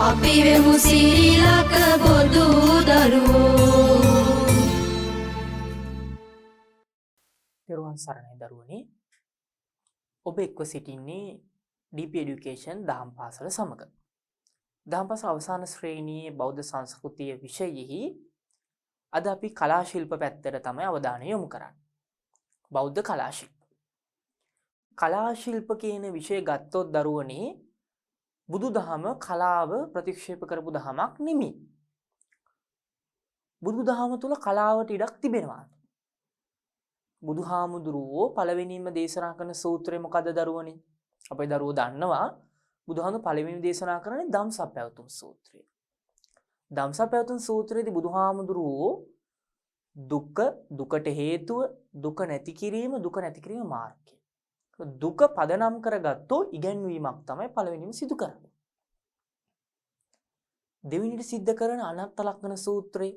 අපි වෙමු සීලක බොදු දරුවෝ. පෙරවන් සරණයි දරුවනේ. ඔබ එක්ව සිටින්නේ DP Education දහම් පාසල සමග. දහම් පාසල අවසාන ශ්‍රේණියේ බෞද්ධ සංස්කෘතිය විෂයෙහි අද අපි කලා ශිල්ප පැත්තට තමයි අවධානය යොමු කරන්නේ. බෞද්ධ කලා ශිල්ප. කලා ශිල්ප කියන විෂය ගත්තොත් දරුවනේ බුදුදහම කලාව ප්‍රතික්ෂේප කරපු දහමක් නෙමෙයි. බුදුදහම තුල කලාවට ඉඩක් තිබෙනවා. බුදුහාමුදුරුවෝ පළවෙනිම දේශනා කරන සූත්‍රය මොකද්ද දරුවනේ? අපේ දරුවෝ දන්නවා බුදුහාමුදුරුවෝ පළවෙනිම දේශනා කරන්නේ ධම්සප්පවතුන් සූත්‍රය. ධම්සප්පවතුන් සූත්‍රයේදී බුදුහාමුදුරුවෝ දුකට හේතුව, දුක නැති කිරීම මාර්ගය. දුක පදනම් කරගත්තෝ ඉගැන්වීමක් තමයි පළවෙනිම සිදු කරන්නේ. දෙවෙනිට සිද්ධ කරන අනත්ත ලක්ෂණ සූත්‍රය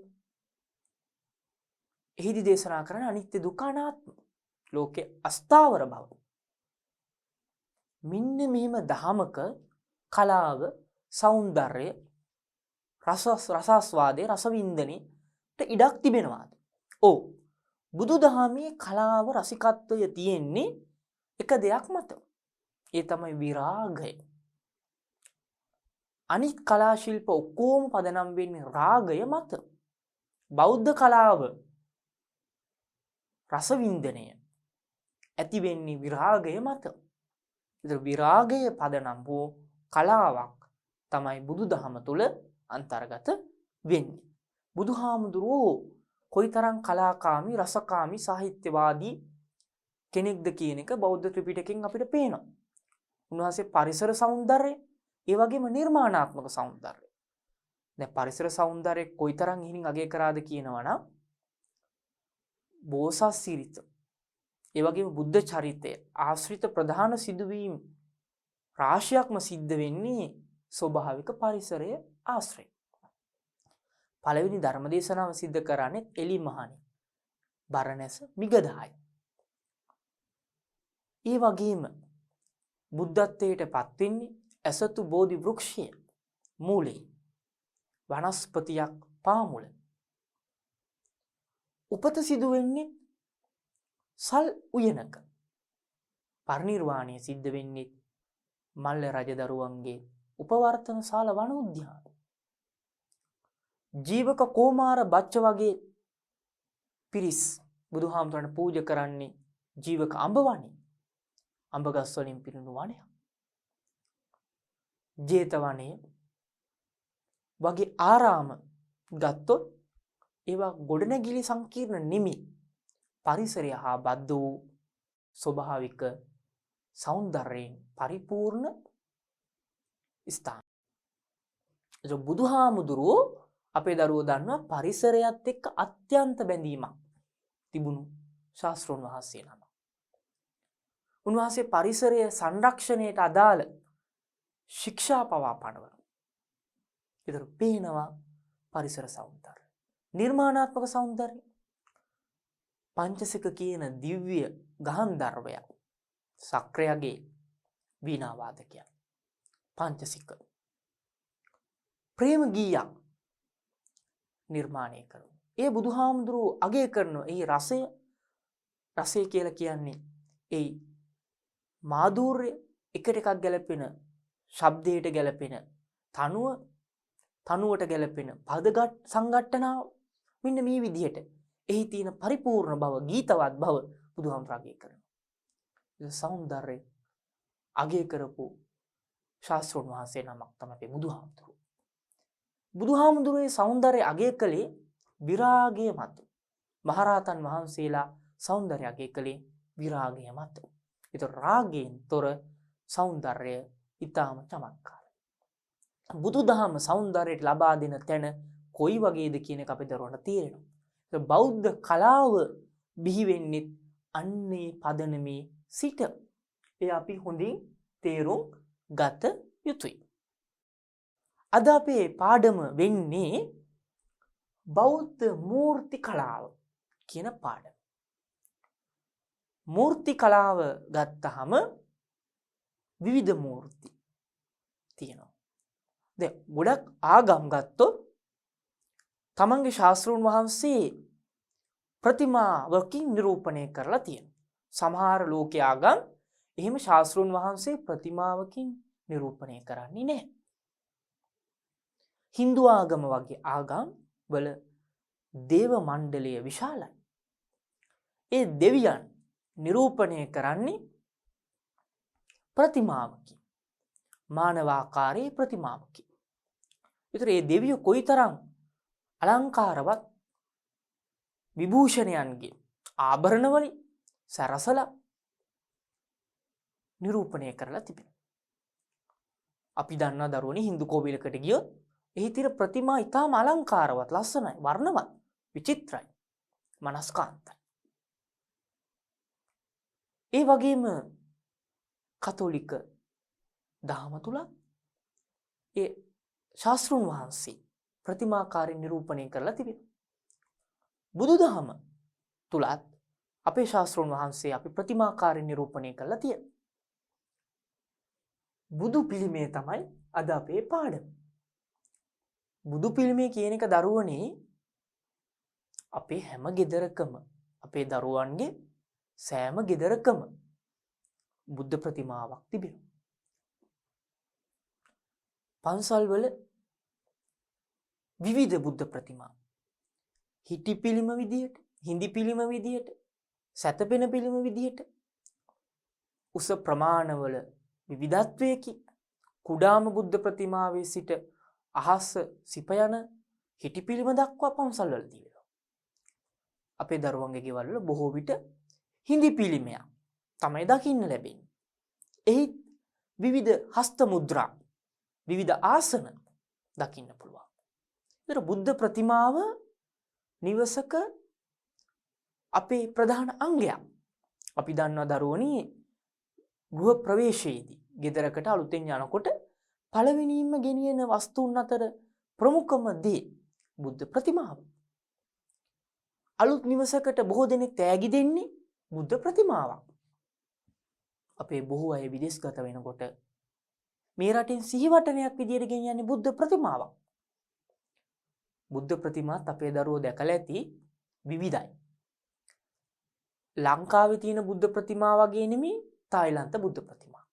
එහිදී දේශනා කරන අනිත්‍ය දුක්ඛ අනාත්ම ලෝකේ අස්ථාවර බව. මෙන්න මෙහිම දහමක කලාව, సౌందර්යය, රසාස්වාදයේ, රසවින්දනයට ඉඩක් තිබෙනවාද? ඔව්. බුදුදහමේ කලාව රසිකත්වය තියෙන්නේ එක දෙයක් මත. ඒ තමයි විරාගය. අනිත් කලා ශිල්ප ඔක්කොම පදනම් වෙන්නේ රාගය මත. බෞද්ධ කලාව රසවින්දනය ඇති වෙන්නේ විරාගය මත. ඒතර විරාගය පදනම් වූ කලාවක් තමයි බුදුදහම තුල අන්තර්ගත වෙන්නේ. බුදුහාමුදුරුවෝ කොයිතරම් කලාකාමී, රසකාමී, සාහිත්‍යවාදී කෙනෙක්ද කියන එක බෞද්ධ ත්‍රිපිටකයෙන් අපිට පේනවා. උන්වහන්සේ පරිසර సౌందර්යය, ඒ වගේම නිර්මාණාත්මක సౌందර්යය. දැන් පරිසර సౌందර්යය කොයිතරම් ඉහිණින් අගය කරාද කියනවනම් බෝසත් සිරිත, ඒ වගේම බුද්ධ චරිතය ආශ්‍රිත ප්‍රධාන සිදුවීම් රාශියක්ම සිද්ධ වෙන්නේ ස්වභාවික පරිසරය ආශ්‍රය. පළවෙනි ධර්මදේශනාව සිද්ධ කරන්නේ එලිමහනි, බරණැස, මිගදායි. ඒ වගේම බුද්ධත්වයට පත් වෙන්නේ ඇසතු බෝධි වෘක්ෂය මූලයේ වනස්පතියක් පාමුල. උපත සිදු වෙන්නේ සල් උයනක. පරිනිර්වාණය සිද්ධ වෙන්නේ මල්ල රජදරුවන්ගේ උපවර්තන ශාල වන උද්‍යාන. ජීවක කෝමාර බච්ච වගේ පිරිස් බුදුහාමුදුරන්ට පූජා කරන්නේ ජීවක අඹ වනේ. අඹ ගස් වලින් පිරුණු වනය. ජේතවනය වගේ ආරාම ගත්තොත් ඒවා ගොඩනැගිලි සංකීර්ණ නෙමෙයි. පරිසරය හා බද්ධ වූ ස්වභාවික సౌందර්යයෙන් පරිපූර්ණ ස්ථාන. ඒ බුදුහාමුදුරුවෝ අපේ දරුවෝ දන්නවා පරිසරයත් එක්ක අත්‍යන්ත බැඳීමක් තිබුණු ශාස්ත්‍රඥ වහන්සේ නම. උන්වහන්සේ පරිසරය සංරක්ෂණයට අදාළ ශික්ෂා පවා පනවනවා. ඒතර පේනවා පරිසර సౌందර්යය. නිර්මාණාත්මක సౌందර්යය. පංචසික කියන දිව්‍ය ගහන්ධර්වය. සක්‍රයගේ වීණා වාදකයා. පංචසික. ප්‍රේම ගීයක් නිර්මාණය කරනවා. ඒ බුදුහාමුදුරුවෝ අගය කරන ඒ රසය කියලා කියන්නේ ඒ මාධුර්ය, එකට එකක් ගැලපෙන, ශබ්දයට ගැලපෙන, තනුවට ගැලපෙන පදගත් සංගට්ඨනාව. මෙන්න මේ විදිහට එහි තියෙන පරිපූර්ණ බව, ගීතවත් බව බුදුහාමුදුරුවෝ අගය කරනවා. ඒ సౌందර්යය අගය කරපු ශාස්ත්‍රඥ වහන්සේ නමක් තමයි බුදුහාමුදුරුවෝ. බුදුහාමුදුරුවෝ සෞන්දර්ය අගය කළේ විරාගය මත. මහරහතන් වහන්සේලා සෞන්දර්ය අගය කළේ විරාගය මත. ඒතර රාගයෙන් තොර සෞන්දර්යය ඊටාම චමත්කාරයි. බුදුදහම සෞන්දර්යයට ලබා දෙන තැන කොයි වගේද කියන එක අපේ දරුවන්ට තේරෙනවා. ඒ බෞද්ධ කලාව බිහි වෙන්නේ අන්නේ පදනමේ සිට. ඒ අපි හොඳින් තේරුම් ගත යුතුයි. අද අපේ පාඩම වෙන්නේ බෞද්ධ මූර්ති කලාව කියන පාඩම. මූර්ති කලාව ගත්තහම විවිධ මූර්ති තියෙනවා. දැන් ගොඩක් ආගම් ගත්තොත් තමන්ගේ ශාස්ත්‍රූන් වහන්සේ ප්‍රතිමාවකින් නිරූපණය කරලා තියෙනවා. සමහර ලෝකයේ ආගම් එහෙම ශාස්ත්‍රූන් වහන්සේ ප්‍රතිමාවකින් නිරූපණය කරන්නේ නැහැ. හින්දු ආගම වගේ ආගම් වල දේව මණ්ඩලය විශාලයි. ඒ දෙවියන් නිරූපණය කරන්නේ ප්‍රතිමාවකින්. මානවාකාරයේ ප්‍රතිමාවකින්. ඒතර මේ දෙවියෝ කොයිතරම් අලංකාරවත් විභූෂණයන්ගේ ආභරණ වලින් සරසලා නිරූපණය කරලා තිබෙනවා. අපි දන්නා දරුවනේ හින්දු කෝවිලකට ගියොත් එහි තියෙන ප්‍රතිමා ඉතාම අලංකාරවත්, ලස්සනයි, වර්ණවත්, විචිත්‍රයි, මනස්කාන්තයි. ඒ වගේම කතෝලික දහම තුල ඒ ශාස්ත්‍රූන් වහන්සේ ප්‍රතිමාකාරයෙන් නිරූපණය කරලා තිබෙනවා. බුදුදහම තුලත් අපේ ශාස්ත්‍රූන් වහන්සේ අපි ප්‍රතිමාකාරයෙන් නිරූපණය කරලා තියෙනවා. බුදු පිළිමය තමයි අද අපේ පාඩම. බුදු පිළිමය කියන එක දරුවනේ අපේ හැම ගෙදරකම, අපේ දරුවන්ගේ සෑම ගෙදරකම බුද්ධ ප්‍රතිමාවක් තිබෙනවා. පන්සල්වල විවිධ බුද්ධ ප්‍රතිමා හිටි පිළිම විදියට, හිඳි පිළිම විදියට, සැතපෙන පිළිම විදියට, උස ප්‍රමාණවල විවිධත්වයකින් කුඩාම බුද්ධ ප්‍රතිමාවේ සිට අහස සිපයන හිටි පිළිම දක්වා පන්සල්වල තියෙනවා. අපේ දරුවන්ගේ ගෙවල් වල බොහෝ විට හිඳි පිළිමයක් තමයි දකින්න ලැබෙන්නේ. එහි විවිධ හස්ත මුද්‍රා, විවිධ ආසන දකින්න පුළුවන්. ඒතර බුද්ධ ප්‍රතිමාව නිවසක අපේ ප්‍රධාන අංගයක්. අපි දන්නවා දරුවනේ ගෘහ ප්‍රවේශයේදී ගෙදරකට අලුතෙන් යනකොට පළවෙනිම ගෙනියන වස්තුන් අතර ප්‍රමුඛම දේ බුද්ධ ප්‍රතිමාව. අලුත් නිවසකට බොහෝ දෙනෙක් තෑගි දෙන්නේ බුද්ධ ප්‍රතිමාවක්. අපේ බොහෝ අය විදේශගත වෙනකොට මේ රටින් සිහිවටනයක් විදියට ගෙනියන්නේ බුද්ධ ප්‍රතිමාවක්. බුද්ධ ප්‍රතිමාත් අපේ දරුවෝ දැකලා ඇති විවිධයි. ලංකාවේ තියෙන බුද්ධ ප්‍රතිමා වගේ නෙමෙයි තායිලන්ත බුද්ධ ප්‍රතිමා.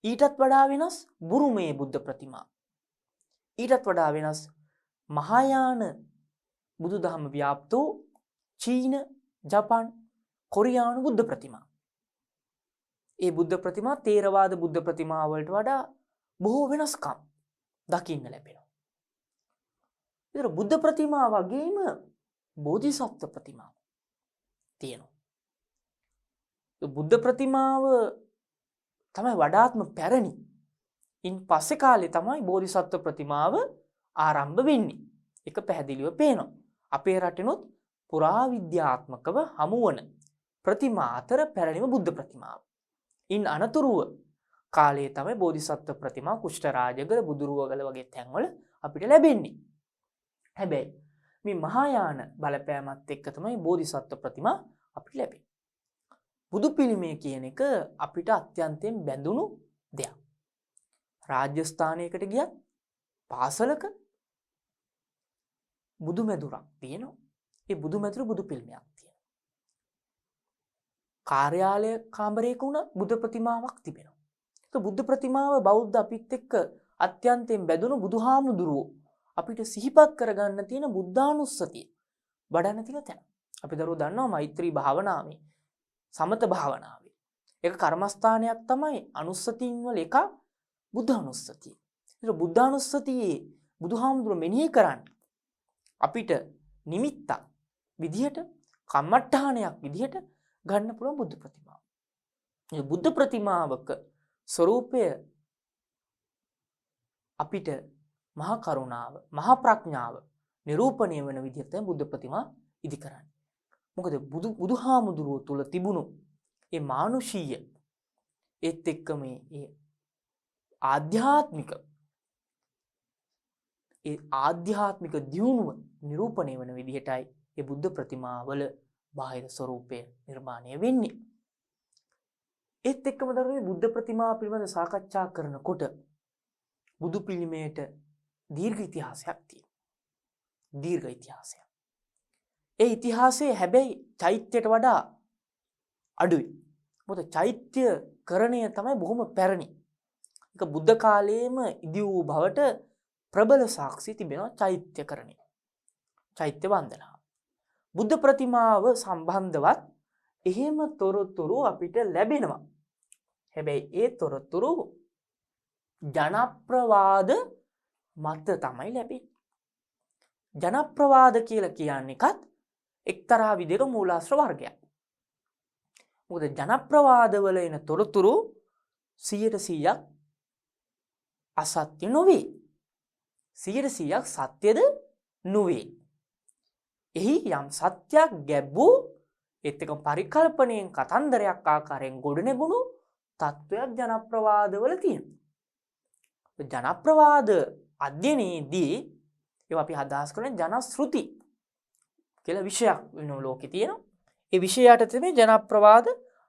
ඊටත් වඩා වෙනස් බුරුමයේ බුද්ධ ප්‍රතිමා. ඊටත් වඩා වෙනස් මහායාන බුදුදහම ව්‍යාප්තෝ චීන, ජපාන්, කොරියානු බුද්ධ ප්‍රතිමා. ඒ බුද්ධ ප්‍රතිමා තේරවාද බුද්ධ ප්‍රතිමා වලට වඩා බොහෝ වෙනස්කම් දකින්න ලැබෙනවා. ඒතර බුද්ධ ප්‍රතිමා වගේම බෝධිසත්ව ප්‍රතිමා තියෙනවා. බුද්ධ ප්‍රතිමාව තමයි වඩාත්ම පැරණි. ඉන් පස්සේ කාලේ තමයි බෝධිසත්ව ප්‍රතිමාව ආරම්භ වෙන්නේ. ඒක පැහැදිලිව පේනවා. අපේ රටිනොත් පුරාවිද්‍යාත්මකව හමුවන ප්‍රතිමා අතර පැරණිම බුද්ධ ප්‍රතිමාව. ඉන් අනතුරුව කාලයේ තමයි බෝධිසත්ව ප්‍රතිමා කුෂ්ඨරාජගල, බුදුරුවගල වගේ තැන්වල අපිට ලැබෙන්නේ. හැබැයි මේ මහායාන බලපෑමත් එක්ක තමයි බෝධිසත්ව ප්‍රතිමා අපිට ලැබෙන්නේ. බුදු පිළිමය කියන එක අපිට අත්‍යන්තයෙන් බැඳුණු දෙයක්. රාජ්‍ය ස්ථානයකට ගියත් පාසලක බුදු මැදුරක් තියෙනවා. ඒ බුදු මැදුර බුදු පිළිමයක් තියෙනවා. කාර්යාලය කාමරයක වුණත් බුදු ප්‍රතිමාවක් තිබෙනවා. ඒක බුදු ප්‍රතිමාව බෞද්ධ අපිත් එක්ක අත්‍යන්තයෙන් බැඳුණු බුදුහාමුදුරුවෝ අපිට සිහිපත් කරගන්න තියෙන බුද්ධානුස්සතිය වඩන්න තියෙන තැන. අපි දරුවෝ දන්නවා මෛත්‍රී භාවනාවේ, සමත භාවනාවේ ඒක කර්මස්ථානයක් තමයි අනුස්සතියින් වල එක බුද්ධානුස්සතිය. ඒක බුද්ධානුස්සතියේ බුදුහාමුදුරුවෝ මෙනෙහි කරන්නේ අපිට නිමිත්තක් විදිහට, කම්මට්ටාහනයක් විදිහට ගන්න පුළුවන් බුද්ධ ප්‍රතිමාව. මේ බුද්ධ ප්‍රතිමාවක ස්වરૂපය අපිට මහා කරුණාව, මහා ප්‍රඥාව නිරූපණය වෙන විදිහට තමයි බුද්ධ ප්‍රතිමා ඉදි කරන්නේ. මොකද බුදුහාමුදුරුවෝ තුල තිබුණු ඒ මානුෂීය ඒත් එක්ක මේ ආධ්‍යාත්මික දියුණුව නිරූපණය වෙන විදිහටයි මේ බුද්ධ ප්‍රතිමාවල බාහිර ස්වરૂපය නිර්මාණය වෙන්නේ. ඒත් එක්කම දරුවෝ බුද්ධ ප්‍රතිමා පිළිබඳ සාකච්ඡා කරනකොට බුදු පිළිමයට දීර්ඝ ඉතිහාසයක් තියෙනවා. දීර්ඝ ඉතිහාසයක්. ඒ ඉතිහාසයේ හැබැයි චෛත්‍යයට වඩා අඩුයි. මොකද චෛත්‍ය කරණය තමයි බොහොම පැරණි. ඒක බුද්ධ කාලයේම ඉදි වූ බවට ප්‍රබල සාක්ෂි තිබෙනවා චෛත්‍ය කරණය. චෛත්‍ය වන්දනාව. බුද්ධ ප්‍රතිමාව සම්බන්ධවත් එහෙම තොරතුරු අපිට ලැබෙනවා. හැබැයි ඒ තොරතුරු ජනප්‍රවාද මත තමයි ලැබෙන්නේ. ජනප්‍රවාද කියලා කියන්නේකත් එක්තරා විදිහක මූලාශ්‍ර වර්ගයක්. මොකද ජනප්‍රවාදවල එන තොරතුරු 100% අසත්‍ය නොවේ. 100% සත්‍යද නොවේ. එහි යම් සත්‍යයක් ගැබ්වූ ඒත් එක පරිකල්පනයෙන් කතන්දරයක් ආකාරයෙන් ගොඩනැගුණු තත්වයක් ජනප්‍රවාදවල තියෙනවා. ජනප්‍රවාද අධ්‍යයනයේදී ඒවා අපි අදහස් කරන්නේ ජනශ්‍රුති කියලා විෂයක් වෙන ලෝකේ තියෙනවා. ඒ විෂයට තමයි ජනප්‍රවාද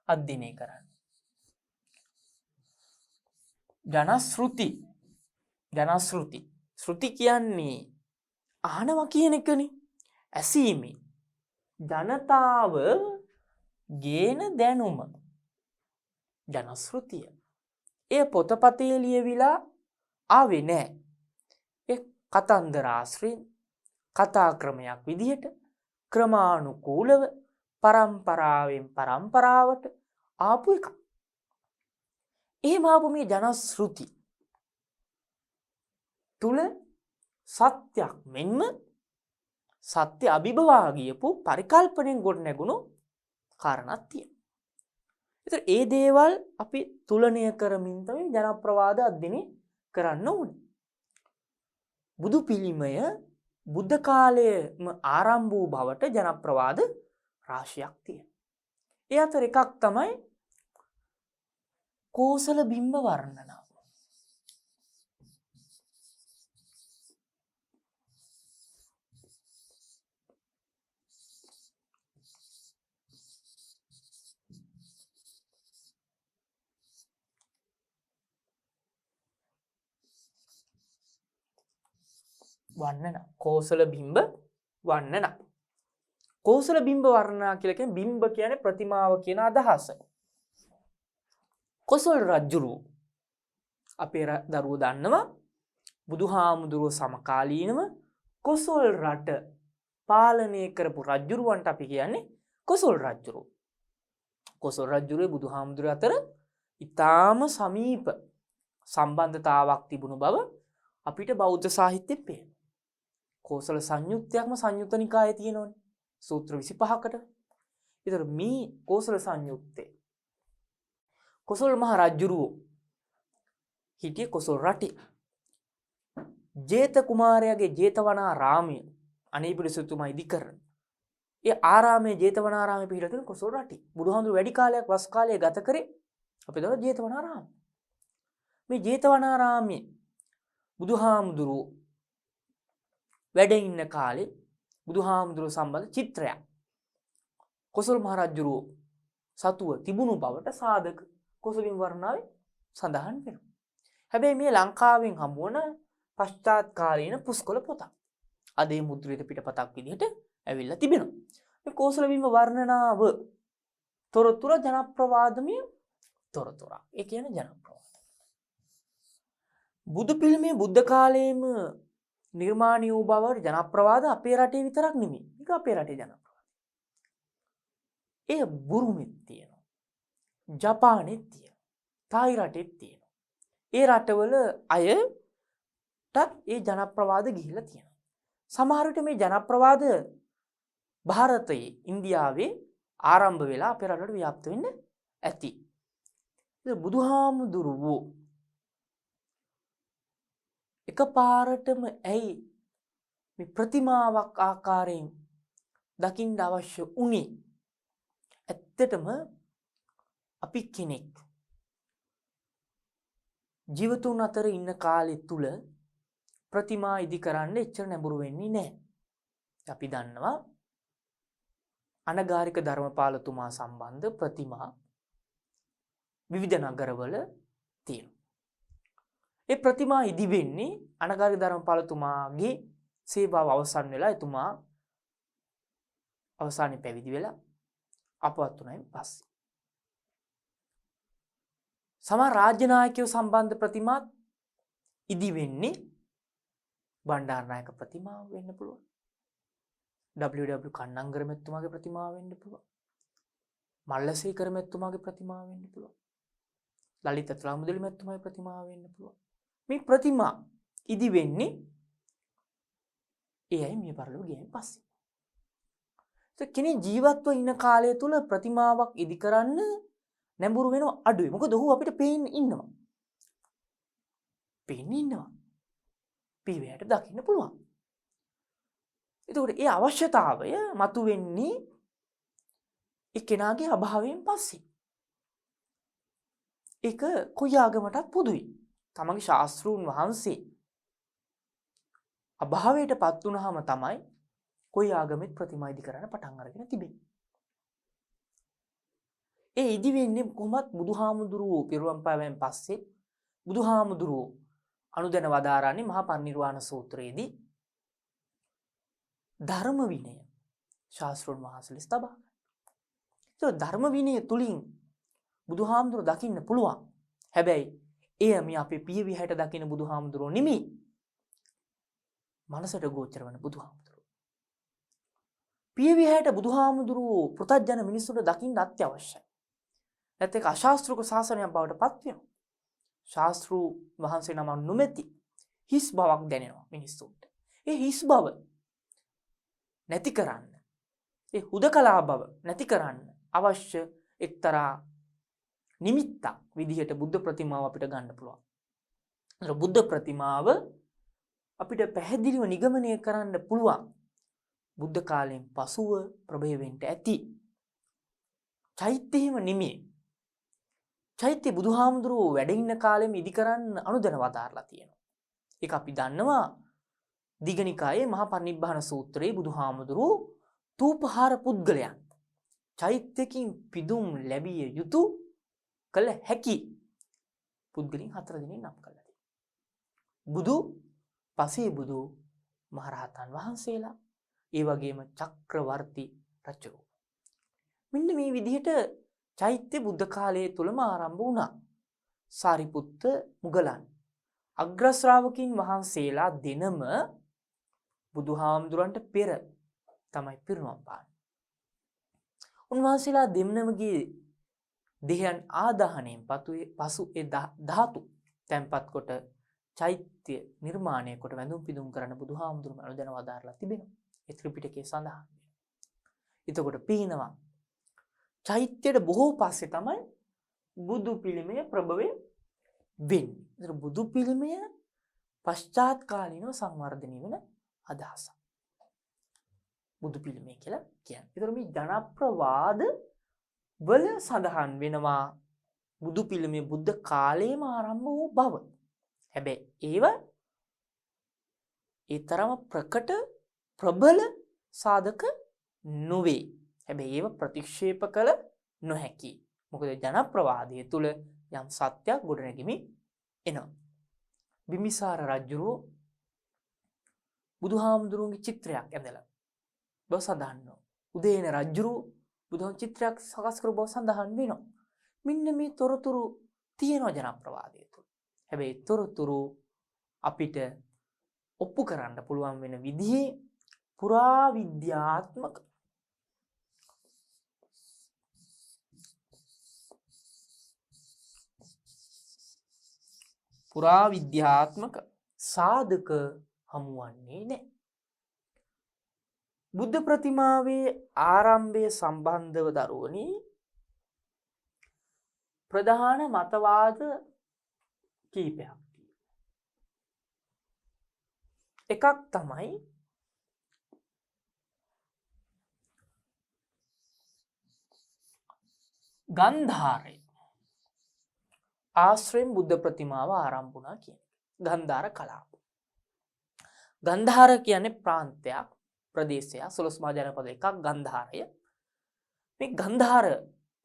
අධ්‍යයනය කරන්නේ. ජනශ්‍රුති. ශ්‍රුති කියන්නේ අහනවා කියන එකනේ. ඇසීමේ ජනතාව ගේන දැනුම ජනශ්‍රුතිය. ඒ පොතපතේ ලියවිලා ආවේ නැහැ. ඒ කතන්දර ආශ්‍රයෙන් කතා ක්‍රමයක් විදිහට ක්‍රමානුකූලව පරම්පරාවෙන් පරම්පරාවට ආපු එකක්. එහෙම ආපු මේ ජනශ්‍රුති තුල සත්‍යයක් මෙන්ම සත්‍ය අභිභවා ගියපු පරිකල්පනෙන් ගොඩ නැගුණු කාරණාවක් තියෙනවා. ඒතර ඒ දේවල් අපි තුලණය කරමින් තමයි ජනප්‍රවාද අධ්‍යයනය කරන්න ඕනේ. බුදු පිළිමය බුද්ධ කාලයේම ආරම්භ වූ බවට ජනප්‍රවාද රාශියක් තියෙනවා. ඒ අතර එකක් තමයි කෝසල බිම්බ වර්ණනාව. වර්ණනා කෝසල බිම්බ වර්ණනා. කෝසල බිම්බ වර්ණනා කියලා කියන්නේ බිම්බ කියන්නේ ප්‍රතිමාව කියන අදහස. කොසල් රජුරු අපේ දරුවෝ දන්නවා බුදුහාමුදුරුවෝ සමකාලීනව කොසල් රට පාලනය කරපු රජුරුවන්ට අපි කියන්නේ කොසල් රජුරු. කොසල් රජුරුවේ බුදුහාමුදුරුවෝ අතර ඊටාම සමීප සම්බන්ධතාවක් තිබුණු බව අපිට බෞද්ධ සාහිත්‍යයේ පේනවා. කෝසල සංයුත්තයක්ම සංයුත්ත නිකායේ තියෙනවනේ. සූත්‍ර 25කට. ඒතර මේ කෝසල සංයුත්තේ කොසල් මහ රජුරුවෝ හිටියේ කොසල් රටේ. ජේත කුමාරයාගේ ජේතවනාරාමය අනේපිරිසුතුමා ඉදි කරන. ඒ ආරාමයේ ජේතවනාරාමයේ පිහිටලා තියෙන කොසල් රටේ. බුදුහාමුදුරු වැඩි කාලයක් වස් කාලය ගත කරේ අපේ දවස් ජේතවනාරාම. මේ ජේතවනාරාමයේ බුදුහාමුදුරු වැඩ ඉන්න කාලේ බුදුහාමුදුරු සම්බන්ධ චිත්‍රයක් කොසල් මහ රජුරුවෝ සතුව තිබුණු බවට සාධක කොසලින් වර්ණනාවේ සඳහන් වෙනවා. හැබැයි මේ ලංකාවෙන් හමුවන පශ්චාත් කාලීන පුස්කොළ පොතක්. අද මේ මුද්‍රිත පිටපතක් විදිහට ඇවිල්ලා තිබෙනවා. මේ කෝසල බිම්බ වර්ණනාව තොරතුරු ජනප්‍රවාදමය තොරතුරු. ඒ කියන්නේ ජනප්‍රවාද. බුදු පිළිමේ බුද්ධ කාලයේම නිර්මාණය වූ බවට ජනප්‍රවාද අපේ රටේ විතරක් නෙමෙයි. ඒක අපේ රටේ ජනප්‍රවාද. ඒ බුරුමෙත් තියෙනවා. ජපානෙත් තියෙනවා. තායි රටෙත් තියෙනවා. ඒ රටවල අයටත් ඒ ජනප්‍රවාද ගිහිල්ලා තියෙනවා. සමහර විට මේ ජනප්‍රවාද ಭಾರತයේ ඉන්දියාවේ ආරම්භ වෙලා අපේ රටට ව්‍යාප්ත වෙන්න ඇති. ඉතින් බුදුහාමුදුරුවෝ එකපාරටම ඇයි මේ ප්‍රතිමාවක් ආකාරයෙන් දකින්න අවශ්‍ය උනේ? ඇත්තටම අපි කෙනෙක් ජීවතුන් අතර ඉන්න කාලෙ තුල ප්‍රතිමා ඉදි කරන්න එච්චර නැඹුරු වෙන්නේ නැහැ. අපි දන්නවා අනගාരിക ධර්මපාලතුමා සම්බන්ධ ප්‍රතිමා විවිධ නගරවල තියෙනවා. ඒ ප්‍රතිමා ඉදි වෙන්නේ අනගාරි ධර්මපාලතුමාගේ සේවාව අවසන් වෙලා එතුමා අවසානයේ පැවිදි වෙලා අපවත් වුණායින් පස්සේ. සමහර රාජ්‍ය නායකයෝ සම්බන්ධ ප්‍රතිමාත් ඉදි වෙන්නේ බණ්ඩාරනායක ප්‍රතිමාව වෙන්න පුළුවන්. W.W. කන්නංගර මෙතුමාගේ ප්‍රතිමාව වෙන්න පුළුවන්. මල්ලසේකර මෙතුමාගේ ප්‍රතිමාව වෙන්න පුළුවන්. ලලිත ත්‍රාමුදලි මෙතුමාගේ ප්‍රතිමාව වෙන්න පුළුවන්. මේ ප්‍රතිමා ඉදි වෙන්නේ ඒ අය මිය පරලොව ගියන් පස්සේ. කෙනෙක් ජීවත්ව ඉන්න කාලය තුල ප්‍රතිමාවක් ඉදි කරන්න නැඹුරු වෙනව අඩුයි. මොකද ඔහු අපිට පේන්න ඉන්නවා. පේන්න ඉන්නවා. පියවැයට දකින්න පුළුවන්. එතකොට ඒ අවශ්‍යතාවය මතුවෙන්නේ ඒ කෙනාගේ අභාවයෙන් පස්සේ. ඒක කොයි ආගමටත් පොදුයි. තමන්ගේ ශාස්ත්‍රූන් වහන්සේ අභාවයට පත් වුණාම තමයි කොයි ආගමෙත් ප්‍රතිමා ඉදි කරන්න පටන් අරගෙන තිබෙන්නේ. ඒ ඉදි වෙන්නේ කොහොමත් බුදුහාමුදුරුවෝ පිරුවම් පාවෙන් පස්සේ බුදුහාමුදුරුවෝ අනුදැන වදාරන්නේ මහා පරිනිර්වාණ සූත්‍රයේදී ධර්ම විනය ශාස්ත්‍රෝන් වහන්සේලා ස්ථාපා කරනවා. ඒ ධර්ම විනය තුලින් බුදුහාමුදුරුවෝ දකින්න පුළුවන්. හැබැයි එය මේ අපේ පිය විහයට දකින්න බුදුහාමුදුරුවෝ නෙමෙයි. මනසට ගෝචර වෙන බුදුහාමුදුරුවෝ. පිය විහයට බුදුහාමුදුරුවෝ පෘථග්ජන මිනිස්සුන්ට දකින්න අත්‍යවශ්‍යයි. නැත්නම් ඒක අශාස්ත්‍රික ශාසනයක් බවට පත් වෙනවා. ශාස්ත්‍රූ වහන්සේ නම නොමැති හිස් බවක් දැනෙනවා මිනිස්සුන්ට. ඒ හිස් බව නැති කරන්න, ඒ හුදකලා බව නැති කරන්න අවශ්‍ය එක්තරා නිමිත්තක් විදිහට බුද්ධ ප්‍රතිමාව අපිට ගන්න පුළුවන්. ඒතර බුද්ධ ප්‍රතිමාව අපිට පැහැදිලිව නිගමනය කරන්න පුළුවන්. බුද්ධ කාලයෙන් පසුව ප්‍රභව වෙන්න ඇති. චෛත්‍යෙම නෙමෙයි. චෛත්‍ය බුදුහාමුදුරුවෝ වැඩ ඉන්න කාලෙම ඉදි කරන්න අනුදැන වදාරලා තියෙනවා. ඒක අපි දන්නවා දීඝනිකායේ මහා පරිනිබ්බාන සූත්‍රයේ බුදුහාමුදුරුවෝ තූපහාර පුද්ගලයන් චෛත්‍යකින් පිදුම් ලැබිය යුතු කළ හැකි පුද්ගලින් 4 දෙනෙක් නම් කළා තියෙනවා. බුදු, පසේ බුදු, මහරහතන් වහන්සේලා, ඒ වගේම චක්‍රවර්ති රජු. මෙන්න මේ විදිහට චෛත්‍ය බුද්ධ කාලයේ තුලම ආරම්භ වුණා. සාරිපුත්ත මුගලන් අග්‍ර ශ්‍රාවකින් වහන්සේලා දෙනම බුදුහාමුදුරන්ට පෙර තමයි පිරිනොම් පාන්නේ. උන්වහන්සේලා දෙන්නමගේ දෙහයන් ආදාහණයෙන් පසු ඒ ධාතු තැන්පත් කොට චෛත්‍ය නිර්මාණය කොට වැඳුම් පිදුම් කරන බුදුහාමුදුරුවෝ අනුදැන වදාරලා තිබෙනවා. ඒ ත්‍රිපිටකයේ සඳහන් වෙනවා. එතකොට පේනවා චෛත්‍යයට බොහෝ පස්සේ තමයි බුදු පිළිමය ප්‍රභවය වෙන්නේ. ඒතර බුදු පිළිමය පශ්චාත් කාලීනව සංවර්ධනය වෙන අදහසක්. බුදු පිළිමය කියලා කියන්නේ. ඒතර මේ ජනප්‍රවාද වල සඳහන් වෙනවා බුදු පිළිමය බුද්ධ කාලයේම ආරම්භ වූ බව. හැබැයි ඒව ඒ තරම ප්‍රකට ප්‍රබල සාධක නොවේ. හැබැයි ඒව ප්‍රතික්ෂේප කළ නොහැකි. මොකද ජනප්‍රවාදයේ තුල යම් සත්‍යයක් ගොඩනැගෙමින් එනවා. බිම්බිසාර රජුරෝ බුදුහාමුදුරුවන්ගේ චිත්‍රයක් ඇඳලා බව සඳහන් වෙනවා. උදේන රජුරෝ බුදුහාම චිත්‍රයක් සකස් කර බව සඳහන් වෙනවා. මෙන්න මේ තොරතුරු තියෙනවා ජනප්‍රවාදයේ තුල. හැබැයි තොරතුරු අපිට ඔප්පු කරන්න පුළුවන් වෙන විදිහේ පුරාවිද්‍යාත්මක සාධක හමුවන්නේ නැහැ. බුද්ධ ප්‍රතිමාවේ ආරම්භය සම්බන්ධව දරුවනි ප්‍රධාන මතවාද කීපයක් තියෙනවා. එකක් තමයි ගන්ධාරය ආශ්‍රයෙන් බුද්ධ ප්‍රතිමාව ආරම්භ වුණා කියන එක. ගන්ධාර කලාප. ගන්ධාර කියන්නේ ප්‍රාන්තයක්, ප්‍රදේශයක්, සොළොස්මහා ජනපද එකක් ගන්ධාරය. මේ ගන්ධාර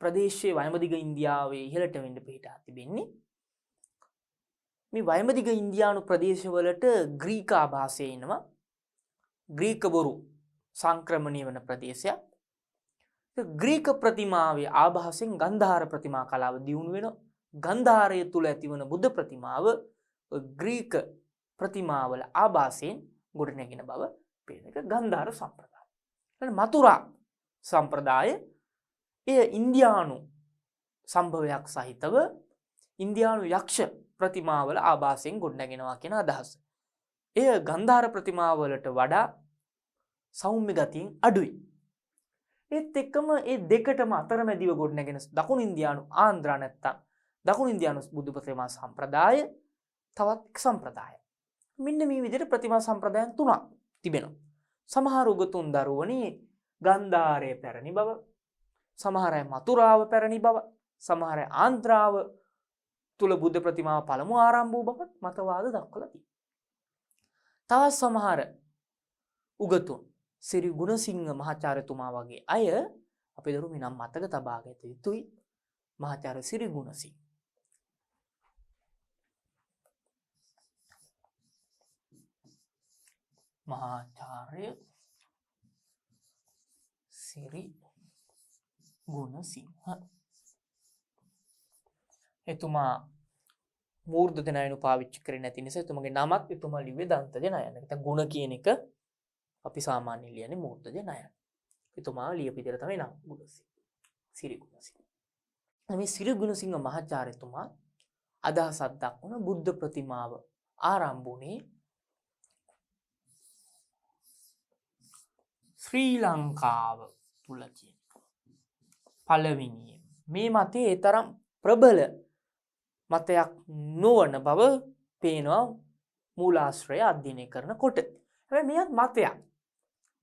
ප්‍රදේශයේ වයඹදිග ඉන්දියාවේ ඉහළට වෙන්න පිටා තිබෙන්නේ. මේ වයමදිග ඉන්දියානු ප්‍රදේශවලට ග්‍රීක ආභාසය එනවා. ග්‍රීක බොරු සංක්‍රමණය වන ප්‍රදේශයක්. ග්‍රීක ප්‍රතිමාවේ ආභාසයෙන් ගන්ධාර ප්‍රතිමා කලාව දියුණු වෙනවා. ගන්ධාරය තුල ඇතිවන බුද්ධ ප්‍රතිමාව ග්‍රීක ප්‍රතිමාවල ආභාසයෙන් ගොඩනැගෙන බව පේන එක ගන්ධාර සම්ප්‍රදාය. මතුරා සම්ප්‍රදාය එය ඉන්දියානු සම්භවයක් සහිතව ඉන්දියානු යක්ෂ ප්‍රතිමාවල ආභාසයෙන් ගොඩනැගෙනවා කියන අදහස. එය ගන්ධාර ප්‍රතිමාවලට වඩා සෞම්‍ය ගතියෙන් අඩුයි. ඒත් එක්කම ඒ දෙකටම අතරමැදිව ගොඩනැගෙන දකුණු ඉන්දියානු ආන්ද්‍රා නැත්තම් දකුණු ඉන්දියානු බුදු ප්‍රතිමා සම්ප්‍රදාය තවත් එක් සම්ප්‍රදායක්. මෙන්න මේ විදිහට ප්‍රතිමා සම්ප්‍රදායන් තුනක් තිබෙනවා. සමහර උගතුන් දරුවනේ ගන්ධාරය පැරණි බව, සමහර අය මතුරාව පැරණි බව, සමහර අය ආන්ද්‍රාව තුල බුද්ධ ප්‍රතිමාව පළමු ආරම්භ වූ බව මතවාද දක්වලා තියෙනවා. තවත් සමහර උගතුන් සිරි ගුණසිංහ මහාචාර්යතුමා වගේ අය අපේ දරුවෝ නම් මතක තබා ගත යුතුයි. මහාචාර්ය සිරි ගුණසිංහ මහාචාර්ය සිරි ගුණසිංහ එතුමා මූර්ධ දනයනු පාවිච්චි කරේ නැති නිසා එතුමාගේ නමත් එතුමා ලිව්වේ දන්ත ජනයන. නැත්නම් ගුණ කියන එක අපි සාමාන්‍යයෙන් ලියන්නේ මූර්ධ ජනයන. එතුමා ලියපු විදිහට තමයි නම් ගුණසිංහ. සිරි ගුණසිංහ. මේ සිරි ගුණසිංහ මහාචාර්යතුමා අදහසක් දක්වන බුද්ධ ප්‍රතිමාව ආරම්භ වුණේ ශ්‍රී ලංකාව තුල කියන පළවෙනියෙන්. මේ මතයේ ඒ තරම් ප්‍රබල මතයක් නොවන බව පේනවා මූලාශ්‍රය අධ්‍යයනය කරනකොට. හැබැයි මේත් මතයක්.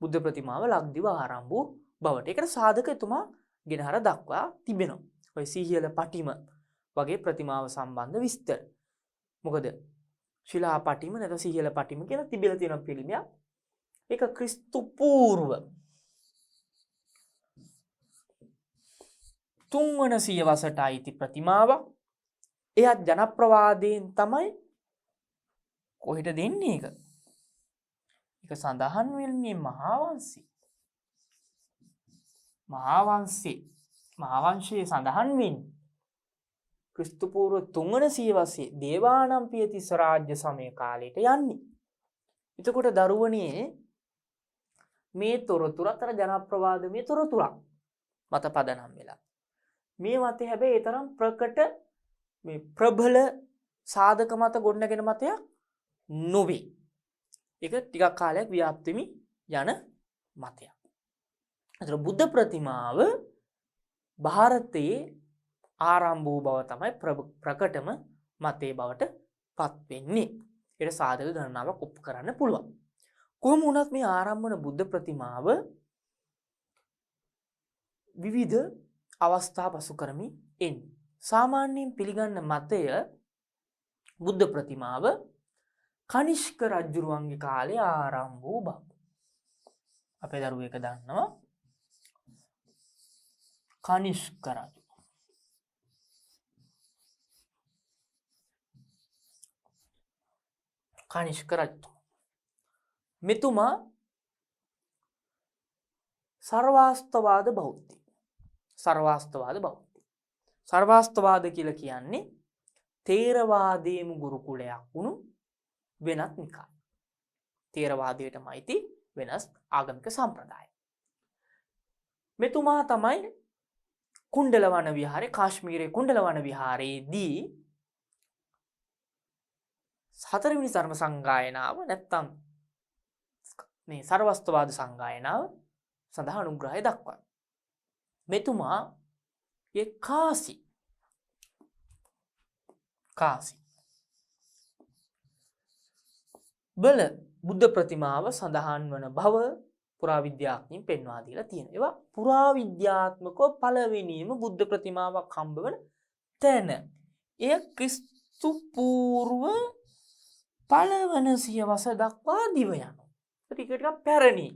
බුද්ධ ප්‍රතිමාව ලක්දිව ආරම්භ වූ බවට. ඒකට සාධක එතුමා ගෙනහර දක්වා තිබෙනවා. ඔය සීහියල පටිම වගේ ප්‍රතිමාව සම්බන්ධ විස්තර. මොකද ශිලා පටිම නැත්නම් සීහියල පටිම කියලා තිබිලා තියෙන පිළිමයක්. ඒක ක්‍රිස්තු පූර්ව 3 වන සියවසට අයිති ප්‍රතිමාවක්. එයත් ජනප්‍රවාදයෙන් තමයි කොහෙට දෙන්නේ ඒක. ඒක සඳහන් වෙන්නේ මහාවංශේ. මහාවංශයේ සඳහන් වෙන්නේ ක්‍රිස්තු පූර්ව 3 වන සියවසේ දේවානම්පියතිස්ස රාජ්‍ය සමය කාලයට යන්නේ. එතකොට දරුවනේ මේ තොරතුර අතර ජනප්‍රවාදමේ තොරතුරක් මත පදනම් වෙලා. මේ මතය හැබැයි ඒ තරම් ප්‍රකට මේ ප්‍රබල සාධක මත ගොඩනගෙන මතයක් නොවේ. ඒක ටිකක් කාලයක් ව්‍යාප්ත වෙමි යන මතයක්. අතන බුද්ධ ප්‍රතිමාව ಭಾರತයේ ආරම්භ වූ බව තමයි ප්‍රකටම මතේ බවට පත් වෙන්නේ. ඒට සාධක ගණනාවක් ඔප්පු කරන්න පුළුවන්. කොහොම වුණත් මේ ආරම්භ වන බුද්ධ ප්‍රතිමාව විවිධ අවස්ථා පසු කරමින් එන්නේ. සාමාන්‍යයෙන් පිළිගන්න මතය බුද්ධ ප්‍රතිමාව කනිෂ්ක රජුරුවන්ගේ කාලේ ආරම්භ වූ බව. අපේ දරුවෝ එක දන්නවා. කනිෂ්ක රජු. කනිෂ්ක රජු. මෙතුමා සර්වාස්තවාද බෞද්ධ. සර්වාස්තවාද කියලා කියන්නේ තේරවාදයේම ගුරුකුලයක් වුණු වෙනත් නිකාය. තේරවාදයටම අයිති වෙනස් ආගමික සම්ප්‍රදාය. මෙතුමා තමයි කුණ්ඩලවන විහාරයේ කාශ්මීරයේ කුණ්ඩලවන විහාරයේදී හතරවෙනි ධර්ම සංගායනාව නැත්තම් මේ සර්වස්තවාද සංගායනාව සඳහා අනුග්‍රහය දක්වනවා. මෙතුමා ඒ කාසි බල බුද්ධ ප්‍රතිමාව සඳහන් වන බව පුරාවිද්‍යාඥයින් පෙන්වා දීලා තියෙනවා. ඒවා පුරාවිද්‍යාත්මකව පළවෙනිම බුද්ධ ප්‍රතිමාවක් හම්බ වෙන තැන. එය ක්‍රිස්තු පූර්ව 5 වන සියවස දක්වා දිව යනවා. ටික පැරණි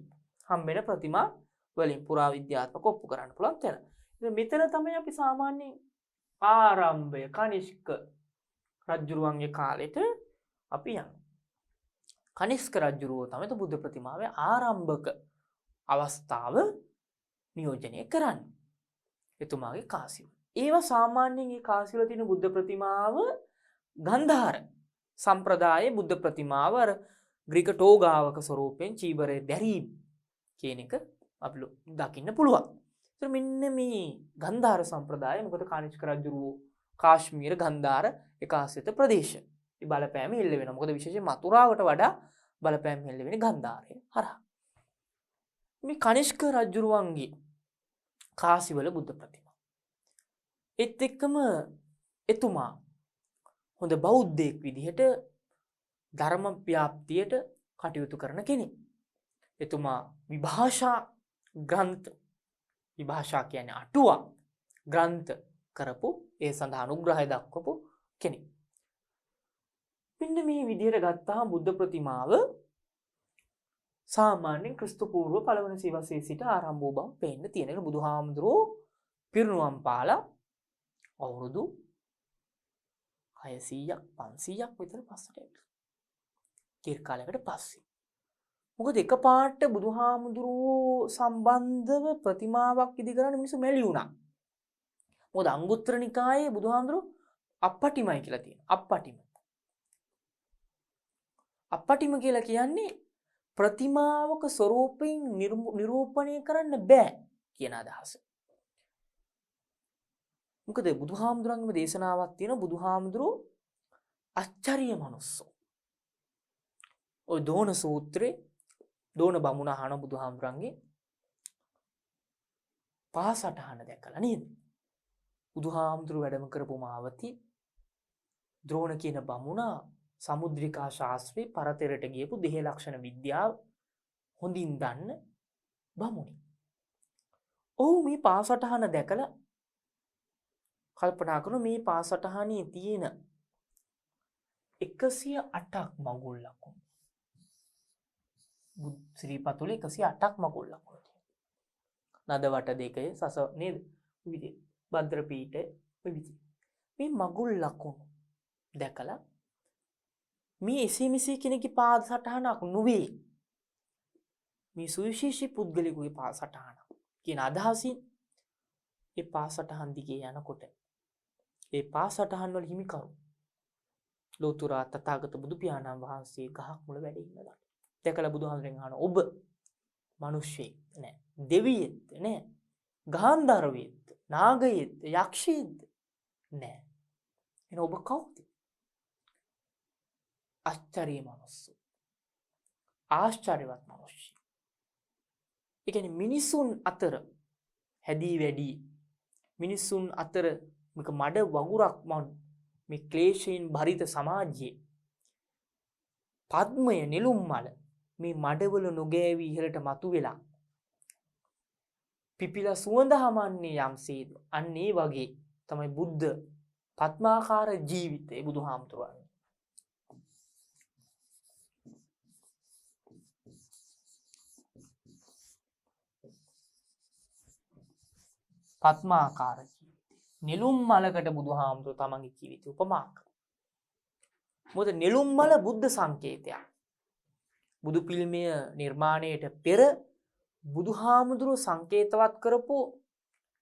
හම්බෙන ප්‍රතිමා වලින් පුරාවිද්‍යාත්මක ඔප්පු කරන්න පුළුවන් තැන. මෙතන තමයි අපි සාමාන්‍යයෙන් ආරම්භය කනිෂ්ක රජ්ජුරුවන්ගේ කාලෙට අපි යනවා. කනිෂ්ක රජ්ජුරුවෝ තමයි බුද්ධ ප්‍රතිමාවේ ආරම්භක අවස්ථාව නියෝජනය කරන්නේ. එතුමාගේ කාසියවල. ඒවා සාමාන්‍යයෙන් මේ කාසියවල තියෙන බුද්ධ ප්‍රතිමාව ගන්ධාර සම්ප්‍රදායේ බුද්ධ ප්‍රතිමාව අර ග්‍රීක ටෝගාවක ස්වරූපයෙන් චීවරයේ දැරීම් කියන එක අපිට දකින්න පුළුවන්. ඒතර මෙන්න මේ ගන්ධාර සම්ප්‍රදාය මොකද කනිෂ්ක රජුරුවෝ කාශ්මීර ගන්ධාර ඒකාශ්‍රිත ප්‍රදේශ. ඒ බලපෑම එල්ල වෙනවා. මොකද විශේෂයෙන් මතුරාවට වඩා බලපෑම එල්ල වෙන්නේ ගන්ධාරය හරහා. මේ කනිෂ්ක රජුරුවන්ගේ කාසිවල බුද්ධ ප්‍රතිමා. ඒත් එක්කම එතුමා හොඳ බෞද්ධයෙක් විදිහට ධර්ම ව්‍යාප්තියට කටයුතු කරන කෙනෙක්. එතුමා විභාෂා ග්‍රන්ථ විභාෂා කියන්නේ අටුවා ග්‍රන්ථ කරපු ඒ සඳහා අනුග්‍රහය දක්වපු කෙනෙක්. මෙන්න මේ විදිහට ගත්තාම බුද්ධ ප්‍රතිමාව සාමාන්‍යයෙන් ක්‍රිස්තු පූර්ව පළවන සියවසේ සිට ආරම්භ වූ බව පේන්න තියෙන. ඒක බුදුහාමුදුරුවෝ පිරිනුවම් පාලා අවුරුදු 600ක් 500ක් විතර පස්සට ඇවිල්ලා. දීර්ඝ කාලයකට පස්සේ. මොකද එකපාරට බුදුහාමුදුරුවෝ සම්බන්ධව ප්‍රතිමාවක් ඉදි කරන්න මිනිස්සු මැලි වුණා. මොකද අංගුත්තර නිකායේ බුදුහාමුදුරුවෝ අප්පටිමයි කියලා තියෙනවා. අප්පටිම. අප්පටිම කියලා කියන්නේ ප්‍රතිමාවක ස්වරූපයෙන් නිරූපණය කරන්න බෑ කියන අදහස. මොකද බුදුහාමුදුරන්ගේම දේශනාවක් තියෙනවා බුදුහාමුදුරුවෝ අච්චරිය මනුස්සෝ. ඔය දෝන සූත්‍රේ දෝන බමුණ අහන බුදුහාමුදුරන්ගේ පාසටහන දැකලා නේද? බුදුහාමුදුරුවෝ වැඩම කරපු මාවතී ද්‍රෝණ කියන බමුණා සමුද්‍රිකා ශාස්ත්‍රයේ පරතරයට ගියපු දෙහ ලක්ෂණ විද්‍යාව හොඳින් දන්න බමුණි. ඔහු මේ පාසටහන දැකලා කල්පනා කරන මේ පාසටහනේ තියෙන 108ක් මගුල් ලකුණු. ශ්‍රීපතුලේ 108ක් මගුල් ලකුණු තියෙනවා. නද වට දෙකේ සස නේද? විදිහ. භද්‍ර පීඨේ විදිහ. මේ මගුල් ලකුණු දැකලා මේ එසේ මෙසේ කෙනෙකුගේ පාසටහනක් නෙවෙයි. මේ සුවිශේෂී පුද්ගලයෙකුගේ පාසටහනක් කියන අදහසින් ඒ පාසටහන් දිගේ යනකොට ඒ පාසටහන් වල හිමිකරු ලෝතුරා තථාගත බුදු පියාණන් වහන්සේ ගහක් මුල වැඩ ඉන්නවා. දැකලා බුදුහාමුදුරෙන් අහන ඔබ මිනිස්සෙක් නෑ, දෙවියෙක් නෑ, ගාන්ධාරවෙක්, නාගයෙක්, යක්ෂයෙක් නෑ. එන ඔබ කවුද? ආශ්චර්ය මනුස්සය. ආශ්චර්යවත් මනුස්සය. ඒ කියන්නේ මිනිසුන් අතර හැදී වැඩි මිනිසුන් අතර මේක මඩ වගුරක් මේ ක්ලේශයෙන් භරිත සමාජයේ පද්මය නෙළුම් මල මේ මඩවල නොගෑවි ඉහළට මතුවෙලා පිපිලා සුවඳ හමන්නේ යම්සේද අන්න ඒ වගේ තමයි බුද්ධ පద్මාකාර ජීවිතේ බුදුහාමුදුරුවෝ. පద్මාකාර නෙළුම් මලකට බුදුහාමුදුරුවෝ තමන්ගේ ජීවිතය උපමා කරා. මොකද නෙළුම් මල බුද්ධ සංකේතයක්. බුදු පිළිමය නිර්මාණයට පෙර බුදුහාමුදුරුවෝ සංකේතවත් කරපු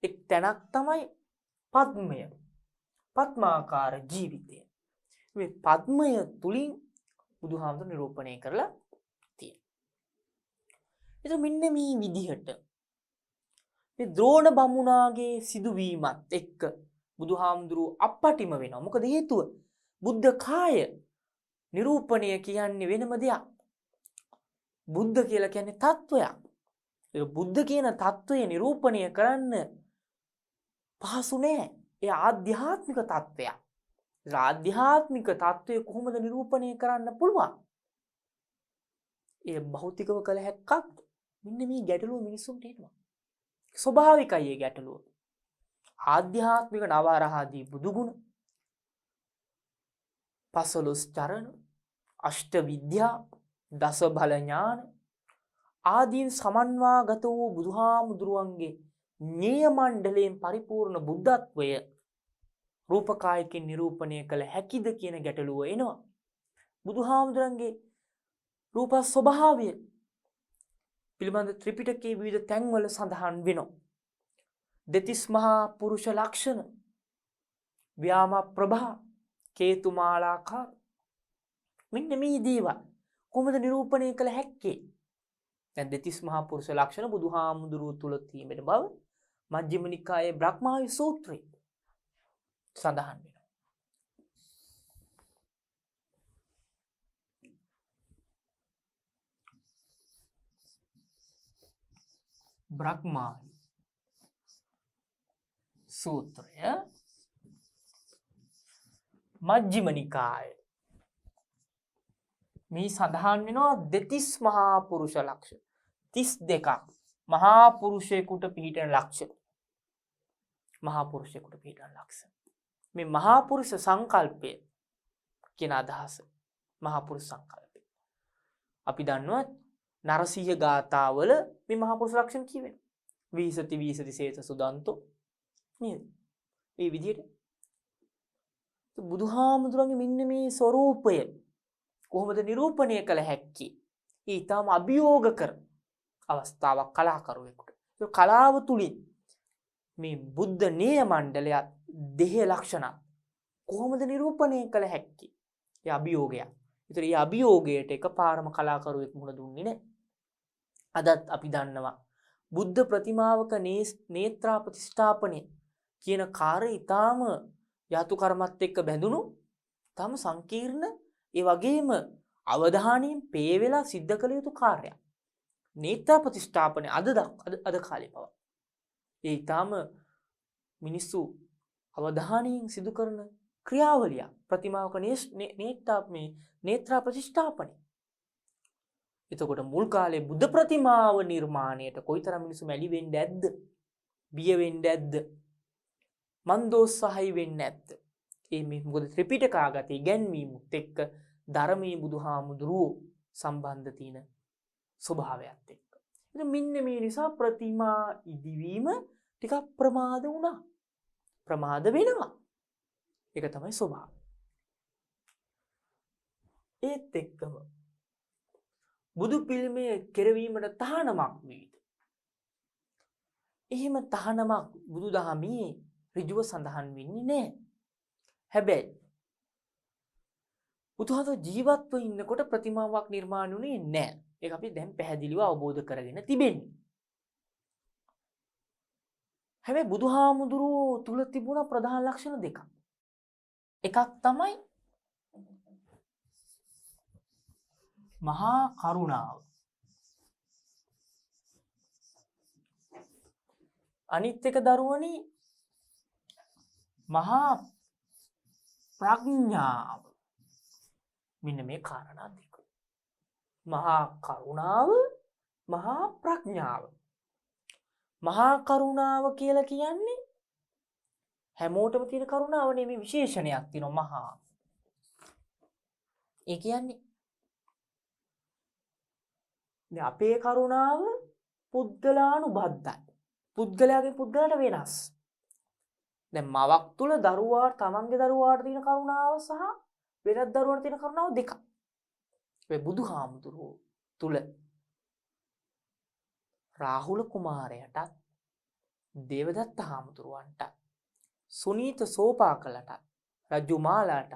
එක් තැනක් තමයි පද්මය. පద్මාකාර ජීවිතය. මේ පද්මය තුලින් බුදුහාමුදුරුවෝ නිරූපණය කරලා තියෙනවා. ඒක මෙන්න මේ විදිහට මේ ද්‍රෝණ බමුණාගේ සිදුවීමත් එක්ක බුදුහාමුදුරුවෝ අප්පටිම වෙනවා. මොකද හේතුව බුද්ධ කාය නිරූපණය කියන්නේ වෙනම දෙයක්. බුද්ධ කියලා කියන්නේ තත්වයක්. ඒ බුද්ධ කියන තත්වය නිරූපණය කරන්න පහසු නෑ. ඒ ආධ්‍යාත්මික තත්වයක්. ඒ ආධ්‍යාත්මික තත්වය කොහොමද නිරූපණය කරන්න පුළුවන්? ඒ භෞතිකව කළ හැක්කක්ද? මෙන්න මේ ගැටලුව මිනිස්සුන්ට එනවා. ස්වභාවිකයි ඒ ගැටලුව. ආධ්‍යාත්මික නවආරාදී බුදුගුණ 15 චරණ අෂ්ට විද්‍යා දස බල ඥාන ආදීන් සමන්වාගත වූ බුදුහාමුදුරුවන්ගේ ඤේය මණ්ඩලයෙන් පරිපූර්ණ බුද්ධත්වය රූපකායකින් නිරූපණය කළ හැකිද කියන ගැටලුව එනවා. බුදුහාමුදුරන්ගේ රූප ස්වභාවය පිළිබඳ ත්‍රිපිටකයේ විවිධ තැන්වල සඳහන් වෙනවා. දෙතිස් මහා පුරුෂ ලක්ෂණ, ව්‍යාම ප්‍රභා, කේතු මාලාකාර, මෙන්න මේ දේවල් කොහොමද නිරූපණය කළ හැක්කේ? දැන් දෙතිස් මහා පුරුෂ ලක්ෂණ බුදුහාමුදුරුවෝ තුල තියෙන බව මජ්ක්‍ධිම නිකායේ බ්‍රහ්මායු සූත්‍රයේ සඳහන් වෙනවා. බ්‍රහ්මායු සූත්‍රය මජ්ක්‍ධිම නිකායේ මේ සඳහන් වෙනවා දෙතිස් මහා පුරුෂ ලක්ෂණ 32ක් මහා පුරුෂයෙකුට පිහිටන ලක්ෂණ. මහා පුරුෂයෙකුට පිහිටන ලක්ෂණ. මේ මහා පුරුෂ සංකල්පය කියන අදහස මහා පුරුෂ සංකල්පය. අපි දන්නවා නරසිංහ ගාථාවල මේ මහා පුරුෂ ලක්ෂණ කියවෙනවා. වීසති වීසති සේත සුදන්තෝ නේද? මේ විදිහට බුදුහාමුදුරන්ගේ මෙන්න මේ ස්වરૂපය කොහොමද නිරූපණය කළ හැක්කේ? ඒ ඊටම අභියෝග කර අවස්ථාවක් කලාකරුවෙකුට. ඒ කලාව තුලින් මේ බුද්ධ නේය මණ්ඩලයත් දෙහ ලක්ෂණ කොහොමද නිරූපණය කළ හැක්කේ? ඒ අභියෝගයක්. ඒතර මේ අභියෝගයට එකපාරම කලාකරුවෙක් මුහුණ දුන්නේ නැහැ. අදත් අපි දන්නවා බුද්ධ ප්‍රතිමාවක නේත්‍රා ප්‍රතිෂ්ඨාපනය කියන කාර්යය ඊටාම යතු කර්මත් එක්ක බැඳුණු ඊටාම සංකීර්ණ ඒ වගේම අවධානයෙන් පේ වෙලා සිද්ධ කළ යුතු කාර්යයක්. නේත්‍රා ප්‍රතිෂ්ඨාපනය අද කාලේ පවා. ඒ ඊටාම මිනිස්සු අවධානයෙන් සිදු කරන ක්‍රියාවලිය ප්‍රතිමාවක නේත්‍රා ප්‍රතිෂ්ඨාපනය. එතකොට මුල් කාලේ බුද්ධ ප්‍රතිමාව නිර්මාණයට කොයිතරම් මිනිස්සු මැලි වෙන්නේ නැද්ද? බිය වෙන්නේ නැද්ද? මන්දෝත්සහයි වෙන්නේ නැද්ද? මේ මොකද ත්‍රිපිටකාගත ඉගැන්වීමුත් එක්ක ධර්මයේ බුදුහාමුදුරුවෝ සම්බන්ධ තියෙන ස්වභාවයත් එක්ක. ඉතින් මෙන්න මේ නිසා ප්‍රතිමා ඉදිවීම ටිකක් ප්‍රමාද වුණා. ප්‍රමාද වෙනවා. ඒක තමයි ස්වභාවය. ඒත් එක්කම බුදු පිළිමය කෙරවීමට තහනමක් විවිධ. එහෙම තහනමක් බුදුදහමේ ඍජුව සඳහන් වෙන්නේ නැහැ. හැබැයි බුදුහාමුදුරුවෝ ජීවත්ව ඉන්නකොට ප්‍රතිමාවක් නිර්මාණය වුණේ නැහැ. ඒක අපි දැන් පැහැදිලිව අවබෝධ කරගෙන තිබෙන්නේ. හැබැයි බුදුහාමුදුරුවෝ තුල තිබුණ ප්‍රධාන ලක්ෂණ දෙකක්. එකක් තමයි මහා කරුණාව. අනිත් එක දරුවනි මහා ප්‍රඥාව. මෙන්න මේ කාරණා දෙක. මහා කරුණාව, මහා ප්‍රඥාව. මහා කරුණාව කියලා කියන්නේ හැමෝටම තියෙන කරුණාව නෙමෙයි, විශේෂණයක් තියෙනවා මහා. ඒ කියන්නේ දැන් අපේ කරුණාව පුද්ගලානුබද්ධයි. පුද්ගලයාගෙන් පුද්ගලයාට වෙනස්. දැන් මවක් තුල දරුවාට තමන්ගේ දරුවාට තියෙන කරුණාව සහ වෙනත් දරුවාට තියෙන කරුණාව දෙකක්. ඒ බුදුහාමුදුරුවෝ තුල රාහුල කුමාරයාට දේවදත්ත හාමුදුරුවන්ට සුනීත සෝපාකලට රජුමාලාට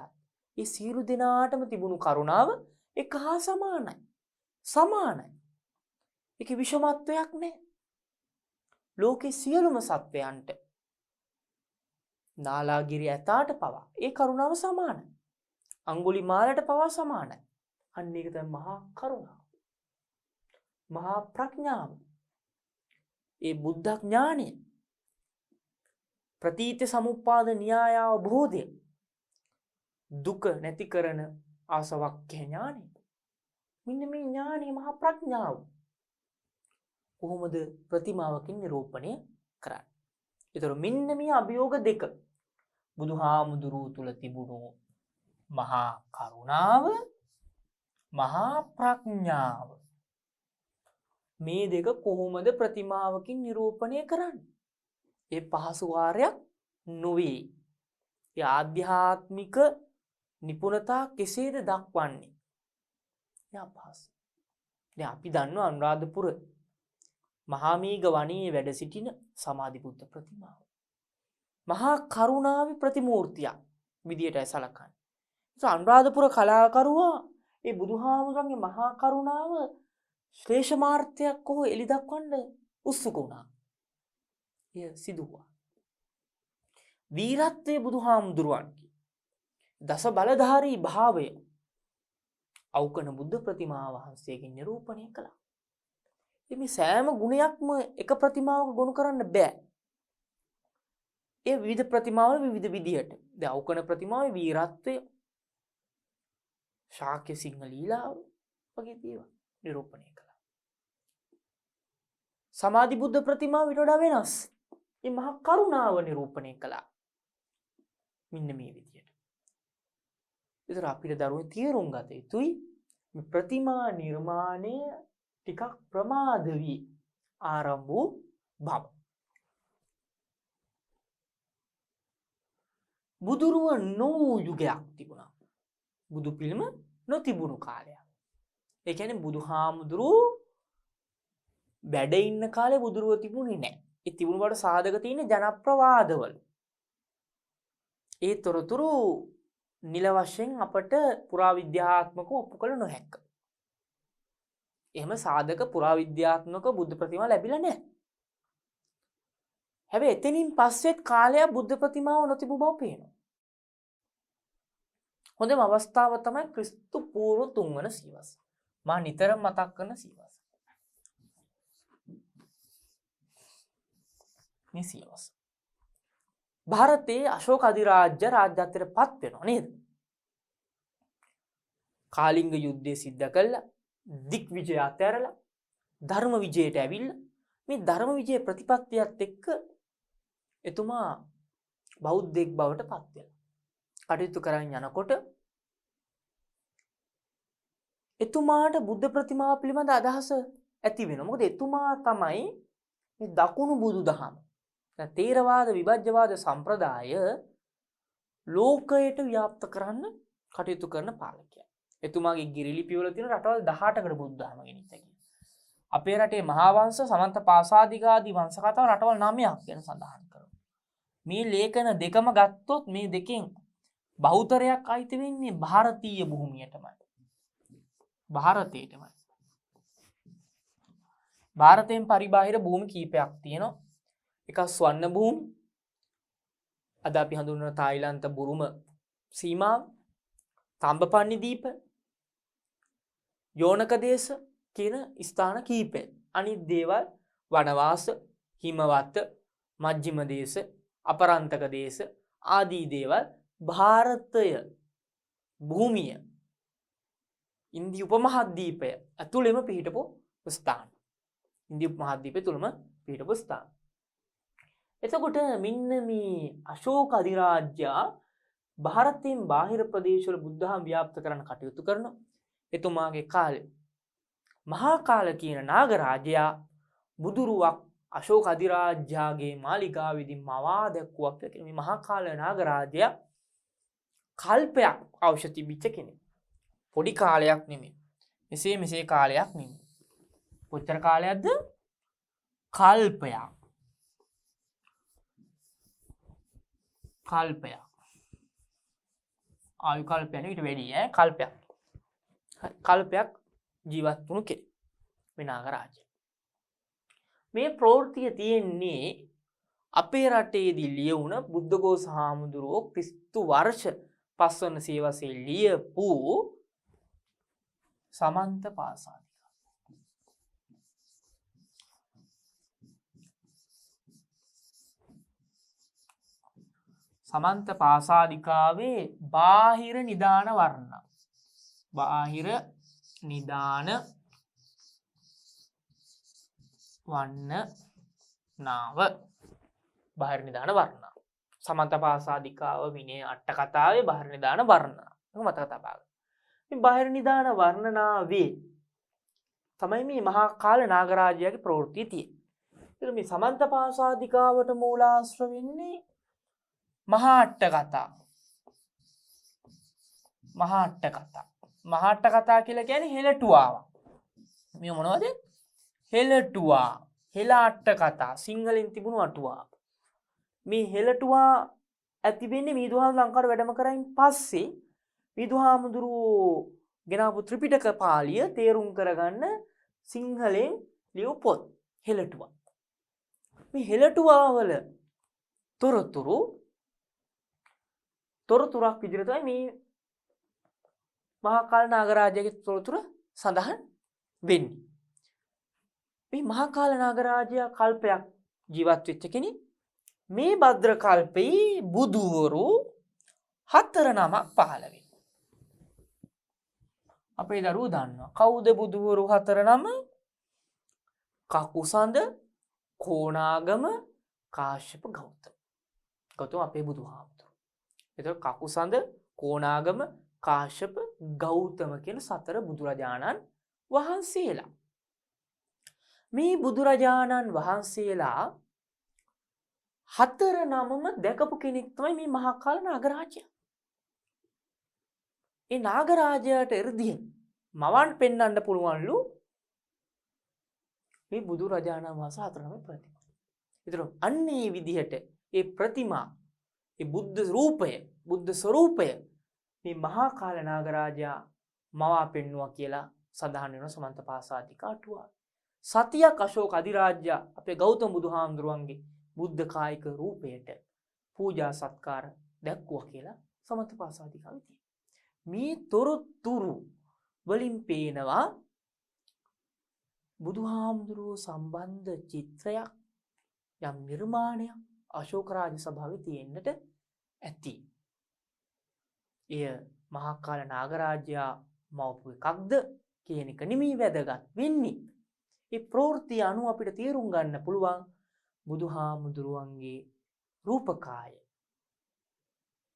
මේ සියලු දෙනාටම තිබුණු කරුණාව එක හා සමානයි. සමානයි. ඒකේ විෂමත්වයක් නැහැ. ලෝකේ සියලුම සත්වයන්ට නාලාගිරි ඇතාට පවා ඒ කරුණාව සමානයි. අඟුලිමාලට පවා සමානයි. අන්න ඒක තමයි මහා කරුණාව. මහා ප්‍රඥාව. ඒ බුද්ධ ඥානය. ප්‍රතීත සමුප්පාද න්‍යාය අවබෝධය. දුක නැති කරන ආසවක්ඛ්‍ය ඥානය. මෙන්න මේ ඥානය මහා ප්‍රඥාව. කොහොමද ප්‍රතිමාවකින් නිරූපණය කරන්නේ? ඒතර මෙන්න මේ අභියෝග දෙක බුදුහාමුදුරුවෝ තුල තිබුණු මහා කරුණාව, මහා ප්‍රඥාව. මේ දෙක කොහොමද ප්‍රතිමාවකින් නිරූපණය කරන්නේ? ඒ පහසු කාර්යයක් නොවේ. ඒ ආධ්‍යාත්මික නිපුණතා කෙසේද දක්වන්නේ? ඒ අපහසුයි. දැන් අපි දන්නවා අනුරාධපුර මහාමීග වනයේ වැඩ සිටින සමාධි බුද්ධ ප්‍රතිමාව. මහා කරුණාවේ ප්‍රතිමූර්තියක් විදියටයි සලකන්නේ. ඒ අනුරාධපුර කලාකරුවා ඒ බුදුහාමුදුරන්ගේ මහා කරුණාව ශ්‍රේෂ්ඨමාර්ථයක් කොහො එලි දක්වන්න උත්සුක වුණා. එය සිදු වුණා. වීරත්වයේ බුදුහාමුදුරුවන්ගේ දස බලධාරී භාවය අවකන බුද්ධ ප්‍රතිමා වහන්සේගෙන් නිරූපණය කළා. මේ සෑම ගුණයක්ම එක ප්‍රතිමාවක ගොනු කරන්න බෑ. ඒ විවිධ ප්‍රතිමාවල විවිධ විදිහට. දැන් අවකන ප්‍රතිමාවේ වීරත්වය, ශාක්‍ය සිංහ ලීලාව වගේ දේවල් නිරූපණය කළා. සමාධි බුද්ධ ප්‍රතිමාව ඊට වඩා වෙනස්. මේ මහා කරුණාව නිරූපණය කළා. මෙන්න මේ විදිහට. ඒතර අපිට දරුවෝ තීරුම් ගත යුතුයි මේ ප්‍රතිමා නිර්මාණය ටිකක් ප්‍රමාද වී ආරම්භ වූ බව. බුදුරුව නොවූ යුගයක් තිබුණා. බුදු පිළිම නොතිබුණු කාලයක්. ඒ කියන්නේ බුදුහාමුදුරුවෝ වැඩ ඉන්න කාලේ බුදුරුව තිබුණේ නැහැ. ඒ තිබුණු බවට සාධක තියෙන ජනප්‍රවාදවල. ඒ තොරතුරු නිල වශයෙන් අපට පුරාවිද්‍යාත්මකව ඔප්පු කළ නොහැක. එහෙම සාධක පුරාවිද්‍යාත්මක බුද්ධ ප්‍රතිමා ලැබිලා නැහැ. හැබැයි එතනින් පස්සෙත් කාලයක් බුද්ධ ප්‍රතිමාව නොතිබු බව පේනවා. හොඳම අවස්ථාව තමයි ක්‍රිස්තු පූර්ව 3 වන සියවස. මා නිතරම මතක් කරන සියවස. මේ සියවස. ಭಾರತයේ අශෝක අධිරාජ්‍ය රාජ්‍යත්වයට පත් වෙනවා නේද? කාලිංග යුද්ධය සිද්ධ කළා, දික් විජය අතහැරලා ධර්ම විජයට ඇවිල්ලා මේ ධර්ම විජය ප්‍රතිපත්තියත් එක්ක එතුමා බෞද්ධෙක් බවට පත් වෙනවා. කටයුතු කරගෙන යනකොට එතුමාට බුද්ධ ප්‍රතිමාව පිළිබඳ අදහස ඇති වෙනවා. මොකද එතුමා තමයි මේ දකුණු බුදුදහම තේරවාද විභජ්‍යවාද සම්ප්‍රදාය ලෝකයට ව්‍යාප්ත කරන්න කටයුතු කරන පාලකයා. එතුමාගේ ගිරිලිපිවල තියෙන රටවල් 18කට බුද්ධ ධර්ම ගෙනිච්චා කියලා. අපේ රටේ මහා වංශ, සමන්ත පාසාදිකාදී වංශ කතාව රටවල් 9ක් ගැන සඳහන් කරනවා. මේ ලේඛන දෙකම ගත්තොත් මේ දෙකෙන් බහුතරයක් අයිති වෙන්නේ ಭಾರತೀಯ භූමියටමයි. ಭಾರತයටමයි. ಭಾರතයෙන් පරිබාහිර භූමි කීපයක් තියෙනවා. එක ස්වර්ණ භූමි, අද අපි හඳුන්වන තායිලන්ත බුරුම සීමාව, තඹපන්නි දීප, යෝනක දේශ කියන ස්ථාන කීපය. අනිත් දේවල් වනවාස, හිමවත, මජ්ක්‍ධිම දේශ, අපරන්තක දේශ ආදී දේවල් ಭಾರತය භූමිය ඉන්දිය උපමහද්වීපය ඇතුළෙම පිහිටපු ස්ථාන. ඉන්දිය උපමහද්වීපය තුළම පිහිටපු ස්ථාන. එතකොට මෙන්න මේ අශෝක අධිරාජ්‍යයා ಭಾರතයෙන් බාහිර ප්‍රදේශවල බුද්ධහම ව්‍යාප්ත කරන්න කටයුතු කරනවා. එතුමාගේ කාලේ මහා කාල කියන නාගරාජයා බුදුරුවක් අශෝක අධිරාජ්‍යගේ මාලිගාවේදී මවා දැක්වුවක් කියලා. මේ මහා කාල නාගරාජයා කල්පයක් අවශ්‍ය තිබිච්ච කෙනෙක්. පොඩි කාලයක් නෙමෙයි. මෙසේ කාලයක් නෙමෙයි. කොච්චර කාලයක්ද? කල්පයක්. කල්පයක්. ආයු කල්පයක් නෙවෙයි ඊට වැඩි කල්පයක්. කල්පයක් ජීවත් වුණු කෙනෙක් මේ නාගරාජයා. මේ ප්‍රවෘත්තිය තියෙන්නේ අපේ රටේදී ලියවුණ බුද්ධඝෝෂ හාමුදුරුවෝ ක්‍රිස්තු වර්ෂ 5 වන සියවසේ ලියපු සමන්ත පාසාදිකා. සමන්ත පාසාදිකාවේ බාහිර නිදාන වර්ණ. බාහිර නිදාන වන්නාව. බාහිර නිදාන වර්ණ. සමන්ත පාසාදිකාව විනය අට කතාවේ බාහිර නිදාන වර්ණ. මතක තබා ගන්න. මේ බාහිර නිදාන වර්ණනාවේ තමයි මේ මහා කාල නාගරාජයාගේ ප්‍රවෘත්තිය තියෙන්නේ. මේ සමන්ත පාසාදිකාවට මූලාශ්‍ර වෙන්නේ මහා අට්ඨ කතා. මහා අට්ඨ කතා. මහා අට්ඨ කතා කියලා කියන්නේ හෙළටුවාවක්. මේ මොනවද? හෙළටුවා. හෙළ අට්ඨ කතා. සිංහලෙන් තිබුණු අටුවා. මේ හෙළටුවා ඇති වෙන්නේ මිහිඳුහාමුදුරුවෝ ලංකාවට වැඩම කරයින් පස්සේ මිහිඳුහාමුදුරුවෝ ගෙනාවු ත්‍රිපිටක පාළිය තේරුම් කරගන්න සිංහලෙන් ලියු පොත් හෙළටුවා. මේ හෙළටුවාවල තොරතුරක් විදිහට තමයි මේ මහා කාල නාගරාජයාගේ තොරතුරු සඳහන් වෙන්නේ. මේ මහා කාල නාගරාජයා කල්පයක් ජීවත් වෙච්ච කෙනෙක්. මේ භද්‍ර කල්පේ බුදුවරු 4 නමක් පහළ වෙනවා. අපේ දරුවෝ දන්නවා. කවුද බුදුවරු 4 නම? කකුසඳ, කොණාගම, කාශ්‍යප, ගෞතම. ගෞතම අපේ බුදුහාමුදුරුවෝ. එතකොට කකුසඳ, කොණාගම, කාශ්‍යප, ගෞතම කියන 4 බුදුරජාණන් වහන්සේලා. මේ බුදුරජාණන් වහන්සේලා 4 නමම දැකපු කෙනෙක් තමයි මේ මහා කාල නාගරාජයා. ඒ නාගරාජයාට එ르දියෙන් මවන් පෙන්වන්න පුළුවන්ලු මේ බුදුරජාණන් වහන්සේ 4 නමේ ප්‍රතිමා. ඒතර අන්නේ විදිහට ඒ ප්‍රතිමා, ඒ බුද්ධ රූපය, බුද්ධ ස්වરૂපය මේ මහා කාල නාගරාජයා මවා පෙන්වුවා කියලා සඳහන් වෙන සමන්තපාසාදික අටුවාව. සතියක් අශෝක අධිරාජ්‍ය අපේ ගෞතම බුදුහාමුදුරුවන්ගේ බුද්ධ කායික රූපයට පූජා සත්කාර දැක්වුවා කියලා සමන්තපාසාදිකාවේ තියෙනවා. මේ තොරතුරු වලින් පේනවා බුදුහාමුදුරුවෝ සම්බන්ධ චිත්‍රයක් යම් නිර්මාණයක් අශෝක රාජ සභාවේ තියෙන්නට ඇති. එය මහා කාල නාගරාජයා මවපු එකක්ද කියන එක නෙමෙයි වැදගත් වෙන්නේ. ඒ ප්‍රවෘත්ති අනුව අපිට තේරුම් ගන්න පුළුවන් බුදුහාමුදුරුවන්ගේ රූපකාය,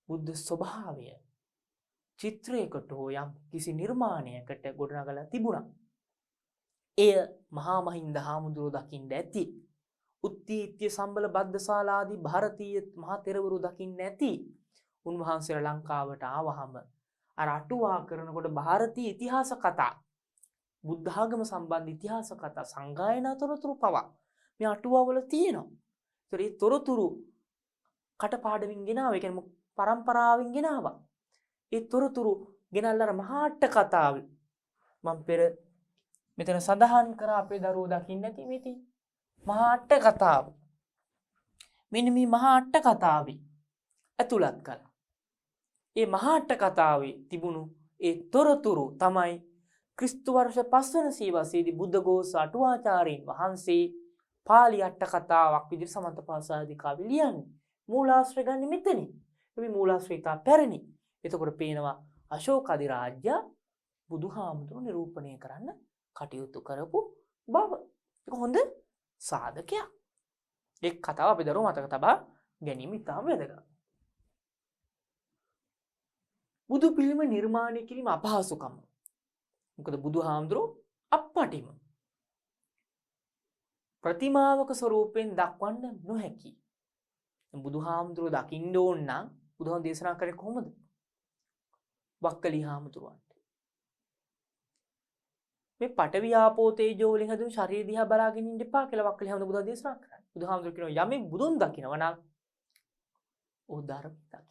බුද්ධ ස්වභාවය චිත්‍රයකට හෝ යම් කිසි නිර්මාණයකට ගොඩනගලා තිබුණා. එය මහා මහින්ද හාමුදුරුවෝ දකින්න ඇති. උත්තීත්‍ය සම්බල බද්දසාලාදී ಭಾರತೀಯ මහා තෙරවරු දකින්න ඇති. උන්වහන්සේලා ලංකාවට ආවහම අර අටුවා කරනකොට ಭಾರತೀಯ ඉතිහාස කතා, බුද්ධ ආගම සම්බන්ධ ඉතිහාස කතා, සංගායනා තොරතුරු පවා මේ අටුවාවල තියෙනවා. ඒතර මේ තොරතුරු කටපාඩමින් ගෙනාවා. ඒ කියන්නේ පරම්පරාවෙන් ගෙනාවා. ඒ තොරතුරු ගෙනල්ලා අර මහා අට්ඨ කතාවේ මම පෙර මෙතන සඳහන් කරා අපේ දරුවෝ දකින්න ඇති මේ තියෙන මහා අට්ඨ කතාව. මෙන්න මේ මහා අට්ඨ කතාවේ ඇතුළත් කළා. ඒ මහා අට්ඨ කතාවේ තිබුණු ඒ තොරතුරු තමයි ක්‍රිස්තු වර්ෂ 5 වන සියවසේදී බුද්ධඝෝෂ අටුවාචාර්යින් වහන්සේ පාලි අට්ඨ කතාවක් විදිහට සමන්තපාසාදිකාවේ ලියන්නේ. මූලාශ්‍රය ගන්න මෙතනින්. මේ මූලාශ්‍රය තා පැරණි. එතකොට පේනවා අශෝක අධිරාජ්‍ය බුදුහාමුදුරුවෝ නිරූපණය කරන්න කටයුතු කරපු බව. ඒක හොඳ සාධකයක්. ඒ කතාව අපි දරුවෝ මතක තබා ගැනීම ඉතාම වැදගත්. බුදු පිළිම නිර්මාණය කිරීම අපහසුකම. මොකද බුදුහාමුදුරුවෝ අප්පටිම ප්‍රතිමාවක ස්වරූපයෙන් දක්වන්න නොහැකි. බුදුහාමුදුරුවෝ දකින්න ඕන නම් බුදුහාමුදුරුවෝ දේශනා කරේ කොහොමද? වක්කලි හාමුදුරුවන්ට මේ පඨවි ආපෝ තේජෝ වලින් හදුණු ශරීර දිහා බලාගෙන ඉන්න එපා කියලා වක්කලි හාමුදුරුවෝ දේශනා කරා. බුදුහාමුදුරුවෝ කියනවා යමෙක් බුදුන් දකිනවා නම් ਉਹ ධර්මය දකින.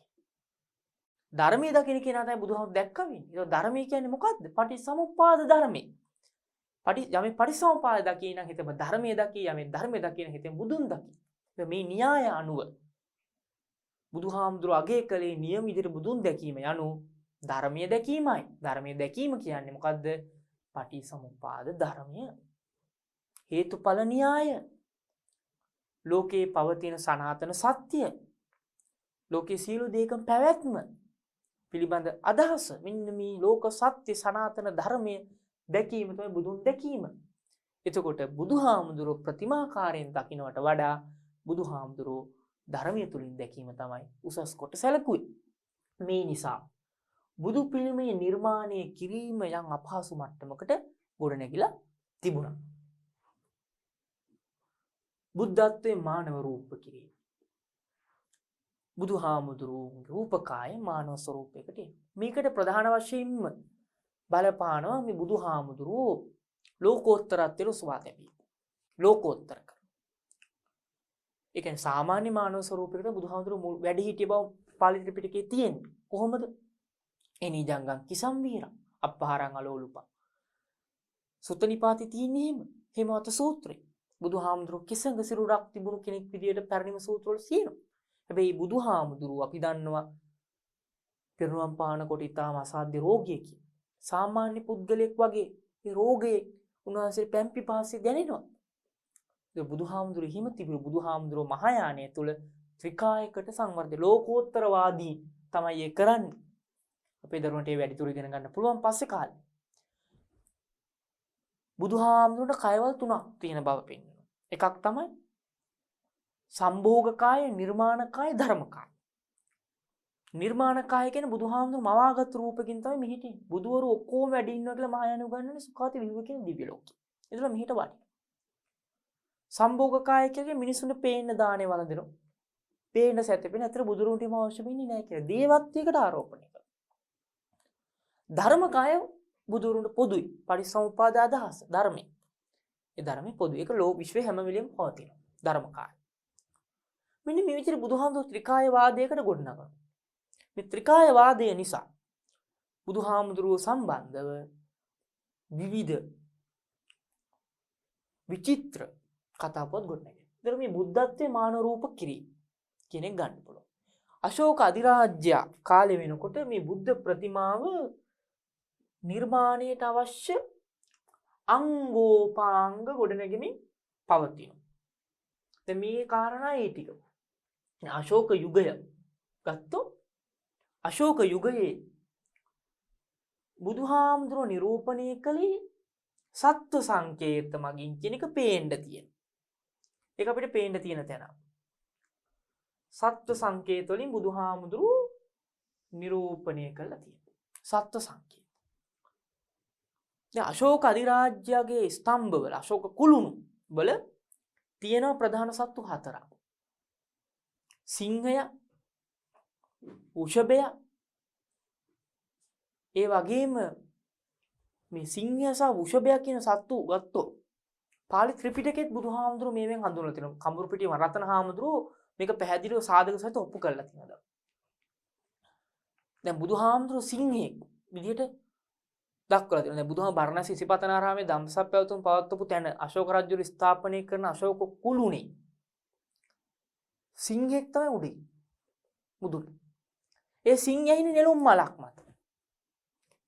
ධර්මයේ දකින කෙනා තමයි බුදුහාමුදුරුවෝ දැක්ක වෙන්නේ. ඒක ධර්මය කියන්නේ මොකද්ද? පටිච්චසමුප්පාද ධර්මයේ. යමෙක් පටිච්චසමුප්පාද දකින නම් හිතම ධර්මයේ දකි, යමෙක් ධර්මයේ දකින හිතම බුදුන් දකි. මේ න්‍යාය අනුව බුදුහාමුදුරුවෝ අගය කළේ නියම විදිහට බුදුන් දැකීම යනු ධර්මයේ දැකීමයි. ධර්මයේ දැකීම කියන්නේ මොකද්ද? පටිච්චසමුප්පාද ධර්මය. හේතුඵල න්‍යාය. ලෝකේ පවතින සනාතන සත්‍ය. ලෝකේ සියලු දේක පැවැත්ම පිළිබඳ අදහස. මෙන්න මේ ලෝක සත්‍ය සනාතන ධර්මය දැකීම තමයි බුදුන් දැකීම. එතකොට බුදුහාමුදුරුවෝ ප්‍රතිමාකාරයෙන් දකින්නට වඩා බුදුහාමුදුරුවෝ ධර්මයේ තුලින් දැකීම තමයි උසස් කොට සැලකුවේ. මේ නිසා බුදු පිළිමේ නිර්මාණය කිරීම යම් අපහසු මට්ටමකට ගොඩනැගිලා තිබුණා. බුද්ධත්වයේ මානව රූප කිරීම. බුදුහාමුදුරුවන්ගේ රූපකාය මානව ස්වරූපයකට එනවා. මේකට ප්‍රධාන වශයෙන්ම බලපානවා මේ බුදුහාමුදුරුවෝ ලෝකෝත්තරත්වයට සුවා තැබීම. ලෝකෝත්තර කරන. ඒ කියන්නේ සාමාන්‍ය මානව ස්වරූපයකට බුදුහාමුදුරුවෝ වැඩි හිටිය බව පාලි ත්‍රිපිටකයේ තියෙන්නේ. කොහොමද? එනිජංගම් කිසම්වීරං අප්පහාරං අලෝලුපං. සුත්තනිපාති තියෙන්නේ එහෙම. හේමවත සූත්‍රය. බුදුහාමුදුරුවෝ කිසංග සිරුරක් තිබුණු කෙනෙක් විදියට පැරණිම සූත්‍රවල තියෙනවා. හැබැයි බුදුහාමුදුරුවෝ අපි දන්නවා පිරුණම් පානකොට ඊටාම අසාධ්‍ය රෝගියෙක්. සාමාන්‍ය පුද්ගලයෙක් වගේ මේ රෝගයේ උන්වහන්සේ පැම්පිපාසය දැනෙනවා. ඒ බුදුහාමුදුරුවෝ හිම තිබුණු බුදුහාමුදුරුවෝ මහායානය තුල ත්‍රිකායකට සංවර්ධ ලෝකෝත්තරවාදී තමයි ඒ කරන්නේ. අපේ දරුවන්ට ඒ වැඩිදුර ඉගෙන ගන්න පුළුවන් පස්සේ කාලේ. බුදුහාමුදුරන්ට කයවල් තුනක් තියෙන බව පෙන්වනවා. එකක් තමයි සම්භෝග කාය, නිර්මාණ කාය, ධර්ම කාය. නිර්මාණ කාය කියන්නේ බුදුහාමුදුරු මවාගත් රූපකින් තමයි මෙහි හිටින්නේ. බුදුවරු ඔක්කොම වැඩි ඉන්නවා කියලා මහායාන උගන්වන්නේ සුඛාති විහුව කියන දිව්‍ය ලෝකෙ. ඒතර මෙහිට වටිනවා. සම්භෝග කාය කියන්නේ මිනිසුන්ට පේන්න දානේ වළඳිනවා. පේන්න සැතපෙන අතර බුදුරුන්ට හිම අවශ්‍ය වෙන්නේ නැහැ කියලා දේවත්වයකට ආරෝපණය කරනවා. ධර්ම කාය බුදුරුන්ට පොදුයි. පරිසම්පාද අදහස ධර්මයේ. ඒ ධර්මයේ පොදුයි. ඒක ලෝක විශ්වයේ හැම වෙලෙම පවතිනවා. ධර්ම කාය. මෙන්න මේ විදිහට බුදුහාමුදුරු ත්‍රිකාය වාදයකට ගොඩනගනවා. මේ ත්‍රිකාය වාදය නිසා බුදුහාමුදුරුව සම්බන්ධව විවිධ විචිත්‍ර කතාපොත් ගොඩනැගෙනවා. ඒතර මේ බුද්ධත්වයේ මාන රූප කිරීම කෙනෙක් ගන්න පුළුවන්. අශෝක අධිරාජ්‍ය කාලේ වෙනකොට මේ බුද්ධ ප්‍රතිමාව නිර්මාණයට අවශ්‍ය අංගෝපාංග ගොඩනැගෙමින් පවතිනවා. දැන් මේ කාරණා ඒ ටික. අශෝක යුගය ගත්තොත් අශෝක යුගයේ බුදුහාමුදුරුවෝ නිරූපණය කළේ සත්ව සංකේත මගින් කියන එක පේන්න තියෙන. ඒක අපිට පේන්න තියෙන තැන. සත්ව සංකේත වලින් බුදුහාමුදුරුවෝ නිරූපණය කළා තියෙනවා. සත්ව සංකේත. දැන් අශෝක අධිරාජ්‍යයේ ස්තම්භවල අශෝක කුළුණු වල තියෙන ප්‍රධාන සත්තු හතරක්. සිංහය, වෘෂභය, ඒ වගේම මේ සිංහය සහ වෘෂභය කියන සත්තු ගත්තොත් පාලි ත්‍රිපිටකෙත් බුදුහාමුදුරුවෝ මේවෙන් හඳුන්වලා තියෙනවා. කඹුරුපිටිය වරතන හාමුදුරුවෝ මේක පැහැදිලිව සාධක සහිත ඔප්පු කරලා තියෙනවා. දැන් බුදුහාමුදුරුවෝ සිංහෙක් විදිහට දක්වලා තියෙනවා. දැන් බුදුහාම බරණැස ඉසිපතනාරාමේ ධම්සප් පැවතුම් පවත්වපු තැන අශෝක රජු ස්ථාපනය කරන අශෝක කුළුණේ සිංහෙක් තමයි උඩින් මුදුන. ඒ සිංහයයිනේ නෙළුම් මලක් මත.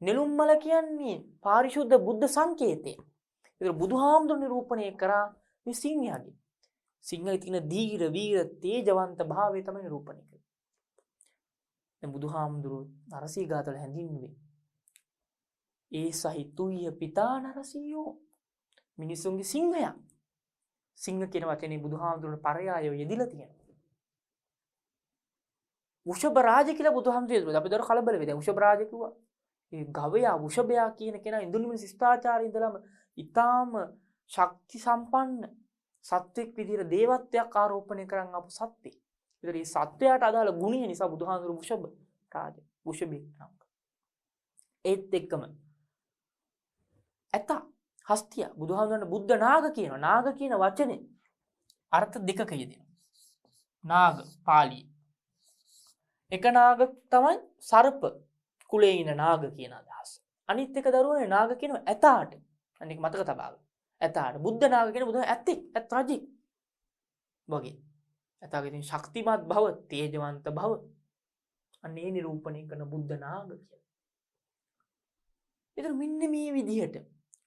නෙළුම් මල කියන්නේ පාරිශුද්ධ බුද්ධ සංකේතය. ඒතර බුදුහාමුදුරු නිරූපණය කරා මේ සිංහයාගේ. සිංහයේ තියෙන දීර්ඝ වීර තේජවන්ත භාවය තමයි නිරූපණය කරන්නේ. දැන් බුදුහාමුදුරු නරසී ගාතවල හැඳින්වුවේ ඒ සහිතුය පිතා නරසියෝ මිනිසුන්ගේ සිංහයා. සිංහ කියන වචනේ බුදුහාමුදුරන පරයායව යෙදිලා තියෙනවා. වෘෂභ රාජ කියලා බුදුහාමුදුරුවෝ අපි දර කලබල වෙයි. දැන් වෘෂභ රාජ කිව්වා. ඒ ගවයා වෘෂභයා කියන කෙනා ඉන්දුනිම ශිෂ්ටාචාරය ඉඳලම ඊටාම ශක්ති සම්පන්න සත්වෙක් විදිහට දේවත්වයක් ආරෝපණය කරන් ආපු සත්වෙක්. ඒතර මේ සත්වයාට අදාළ ගුණය නිසා බුදුහාමුදුරුවෝ වෘෂභ රාජ වෘෂභෙක් නම්. ඒත් එක්කම ඇත හස්තිය බුදුහාමුදුරනේ බුද්ධ නාග කියනවා. නාග කියන වචනේ අර්ථ දෙකක යෙදෙනවා. නාග පාළියේ එක නාග තමයි සර්ප කුලේ ඉන නාග කියන අදහස. අනිත් එක දරුවනේ නාග කියනවා ඇතාට. අනික මතක තබා ගන්න. ඇතාට බුද්ධ නාග කියන බුදුන් ඇතෙක් ඇත් රජෙක් වගේ. ඇතාගේ තියෙන ශක්තිමත් භව, තේජවන්ත භව අනේ නිරූපණය කරන බුද්ධ නාග කියලා. ඒතර මෙන්න මේ විදිහට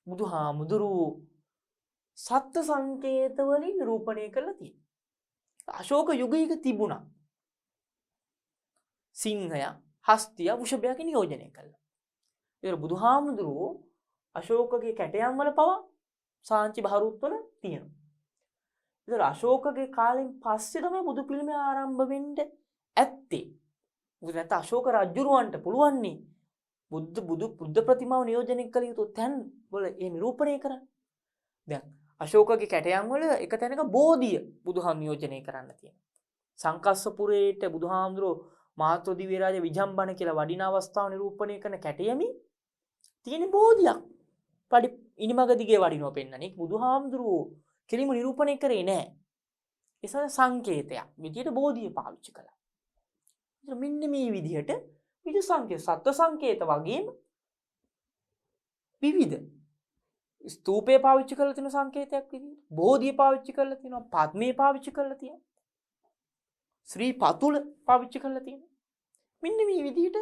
බුදුහාමුදුරුවෝ සත්ත්ව සංකේත වලින් නිරූපණය කරලා තියෙනවා. අශෝක යුගයක තිබුණා. සිංහය, හස්තිය, වෘෂභය කියන නියෝජනය කළා. ඒතර බුදුහාමුදුරුවෝ අශෝකගේ කැටයම් වල පවා සාංචි බහරුත් වල තියෙනවා. ඒතර අශෝකගේ කාලෙන් පස්සේ තමයි බුදු පිළිම ආරම්භ වෙන්න ඇත්තේ. මොකද නැත්නම් අශෝක රජුරවන්ට පුළුවන්නේ බුද්ධ ප්‍රතිමාව නියෝජනය කළ යුතු තැන් වල ඒ නිරූපණය කරන්න. දැන් අශෝකගේ කැටයම් වල එක තැනක බෝධිය බුදුහාම නියෝජනය කරන්න තියෙනවා. සංකස්සපුරේට බුදුහාමුදුරුවෝ මාතෘ දිව්‍ය රාජ විජම්බන කියලා වඩින අවස්ථාව නිරූපණය කරන කැටයමි තියෙන බෝධියක්. පඩි ඉනිමග දිගේ වඩිනවා පෙන්නන්නේ බුදුහාමුදුරුවෝ කෙලිම නිරූපණය කරේ නැහැ. ඒස සංකේතයක් විදියට බෝධිය පාවිච්චි කළා. මෙන්න මේ විදිහට විවිධ සංකේත සත්ව සංකේත වගේම විවිධ ස්තූපේ පාවිච්චි කරලා තියෙන සංකේතයක් විදිහට බෝධිය පාවිච්චි කරලා තියෙනවා, පද්මේ පාවිච්චි කරලා තියෙනවා, ශ්‍රී පතුල පාවිච්චි කරලා තියෙනවා. මෙන්න මේ විදිහට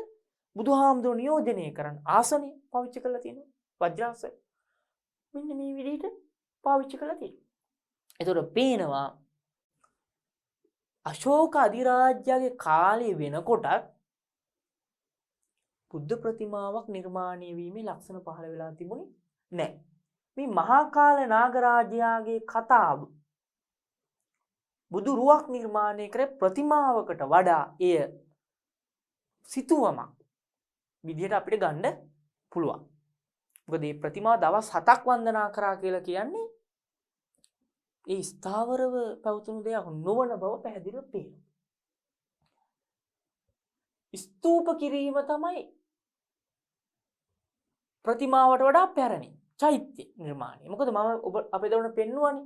බුදුහාමුදුරුවෝ නියෝජනය කරන ආසනය පාවිච්චි කරලා තියෙනවා, වජ්‍රාසන. මෙන්න මේ විදිහට පාවිච්චි කරලා තියෙනවා. එතකොට පේනවා අශෝක අධිරාජ්‍යගේ කාලය වෙනකොටත් බුද්ධ ප්‍රතිමාවක් නිර්මාණය වීමේ ලක්ෂණ පහළ වෙලා තිබුණේ නැහැ. මේ මහා කාල නාගරාජයාගේ කතාව බුදු රුවක් නිර්මාණය කර ප්‍රතිමාවකට වඩා එය සිතුවමක් විදිහට අපිට ගන්න පුළුවන්. මොකද මේ ප්‍රතිමාව දවස් 7ක් වන්දනා කරා කියලා කියන්නේ ඒ ස්ථාවරව පැවතුණු දෙයක් නොවන බව පැහැදිලිව පේනවා. ස්තූප කිරීම තමයි ප්‍රතිමාවට වඩා පැරණි චෛත්‍ය නිර්මාණය. මොකද මම ඔබ අපේ දවන පෙන්වුවානේ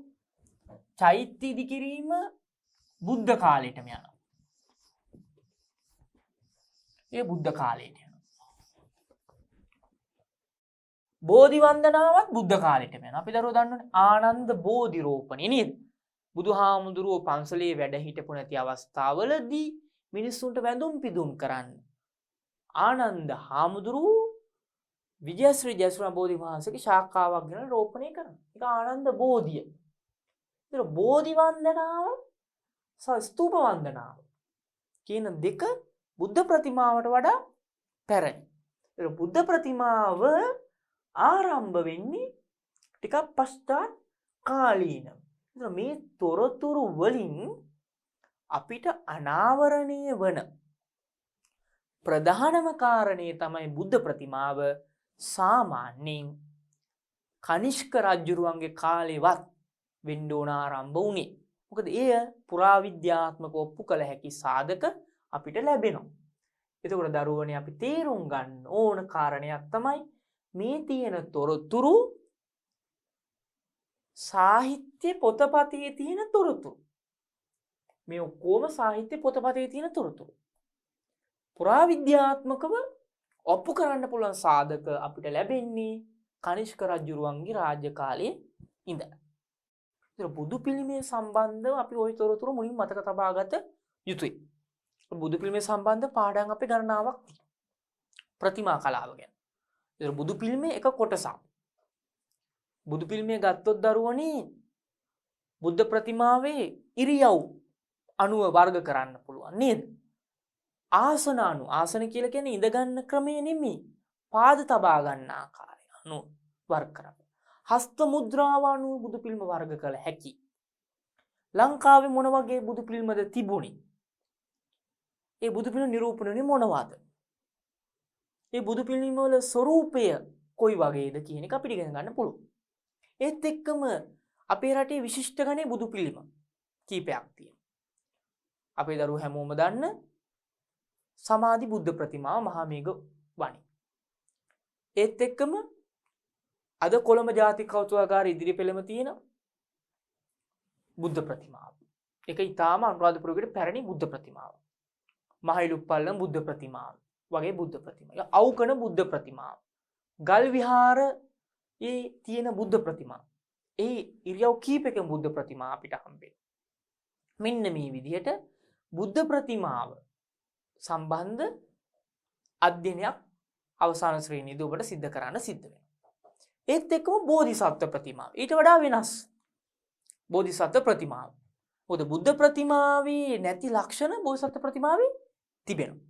චෛත්‍ය ඉදි කිරීම බුද්ධ කාලයටම යනවා. ඒ බුද්ධ කාලයට යනවා. බෝධි වන්දනාවත් බුද්ධ කාලයටම යනවා. අපි දරුවෝ දන්නවනේ ආනන්ද බෝධි රෝපණය නේද? බුදුහාමුදුරුවෝ පන්සලේ වැඩ හිටපු නැති අවස්ථාවලදී මිනිස්සුන්ට වැඳුම් පිදුම් කරන්න ආනන්ද හාමුදුරුවෝ විජයශ්‍රී ජයසුරා බෝධි වහන්සේගේ ශාඛාවක් ගෙන රෝපණය කරනවා. ඒක ආනන්ද බෝධිය. ඒතර බෝධි වන්දනාව සහ ස්තූප වන්දනාව කියන දෙක බුද්ධ ප්‍රතිමාවට වඩා පැරණි. ඒතර බුද්ධ ප්‍රතිමාව ආරම්භ වෙන්නේ ටිකක් පශ්චාත් කාලීනව. ඒතර මේ තොරතුරු වලින් අපිට අනාවරණය වන ප්‍රධානම කාරණේ තමයි බුද්ධ ප්‍රතිමාව සාමාන්‍යයෙන් කනිෂ්ක රජුරුවන්ගේ කාලෙවත් වෙන්න ඕන ආරම්භ වුණේ. මොකද එය පුරාවිද්‍යාත්මක ඔප්පු කළ හැකි සාධක අපිට ලැබෙනවා. එතකොට දරුවනේ අපි තේරුම් ගන්න ඕන කාරණයක් තමයි මේ තියෙන තොරතුරු සාහිත්‍ය පොතපතේ තියෙන තොරතුරු. මේ ඔක්කොම සාහිත්‍ය පොතපතේ තියෙන තොරතුරු. පුරාවිද්‍යාත්මකව ඔප්පු කරන්න පුළුවන් සාධක අපිට ලැබෙන්නේ කනිෂ්ක රජුරුවන්ගේ රාජ්‍ය කාලයේ ඉඳලා. ඒක බුදු පිළිමේ සම්බන්ධව අපි ওই තොරතුරු මුලින් මතක තබා ගත යුතුයි. බුදු පිළිමේ සම්බන්ධ පාඩම් අපේ ගණනාවක් තියෙනවා. ප්‍රතිමා කලාව ගැන. ඒක බුදු පිළිමේ එක කොටසක්. බුදු පිළිමේ ගත්තොත් දරුවනේ බුද්ධ ප්‍රතිමාවේ ඉරියව් අණුව වර්ග කරන්න පුළුවන් නේද? ආසන අණු ආසන කියලා කියන්නේ ඉඳ ගන්න ක්‍රමය නෙමෙයි. පාද තබා ගන්න ආකාරය අණු වර්ග කරන්න. හස්ත මුද්‍රාව අණු බුදු පිළිම වර්ග කළ හැකි. ලංකාවේ මොන වගේ බුදු පිළිමද තිබුණේ? ඒ බුදු පිළිම නිරූපණය මොනවාද? ඒ බුදු පිළිම වල ස්වરૂපය කොයි වගේද කියන එක අපිට ඉගෙන ගන්න පුළුවන්. ඒත් එක්කම අපේ රටේ විශිෂ්ට ගණේ බුදු පිළිම කීපයක් තියෙනවා. අපේ දරුවෝ හැමෝම දන්න සමාධි බුද්ධ ප්‍රතිමාව මහා මේඝ වණි. ඒත් එක්කම අද කොළඹ ජාතික කෞතුකාගාර ඉදිරි පෙළම තියෙන බුද්ධ ප්‍රතිමාව. ඒක ඊටාම අනුරාධපුරයේ පැරණි බුද්ධ ප්‍රතිමාව. මහයිලුප්පල්ලම් බුද්ධ ප්‍රතිමාව වගේ බුද්ධ ප්‍රතිමා. ඒක අවකන බුද්ධ ප්‍රතිමාව. ගල් විහාරයේ තියෙන බුද්ධ ප්‍රතිමා. ඒ ඉරියව් කීපයකින් බුද්ධ ප්‍රතිමා අපිට හම්බෙන්නේ. මෙන්න මේ විදිහට බුද්ධ ප්‍රතිමාව සම්බන්ධ අධ්‍යයනයක් අවසාන ශ්‍රේණියේදී ඔබට සිද්ධ කරන්න සිද්ධ වෙනවා. ඒත් එක්කම බෝධිසත්ව ප්‍රතිමාව. ඊට වඩා වෙනස්. බෝධිසත්ව ප්‍රතිමාව. මොකද බුද්ධ ප්‍රතිමාවේ නැති ලක්ෂණ බෝධිසත්ව ප්‍රතිමාවේ තිබෙනවා.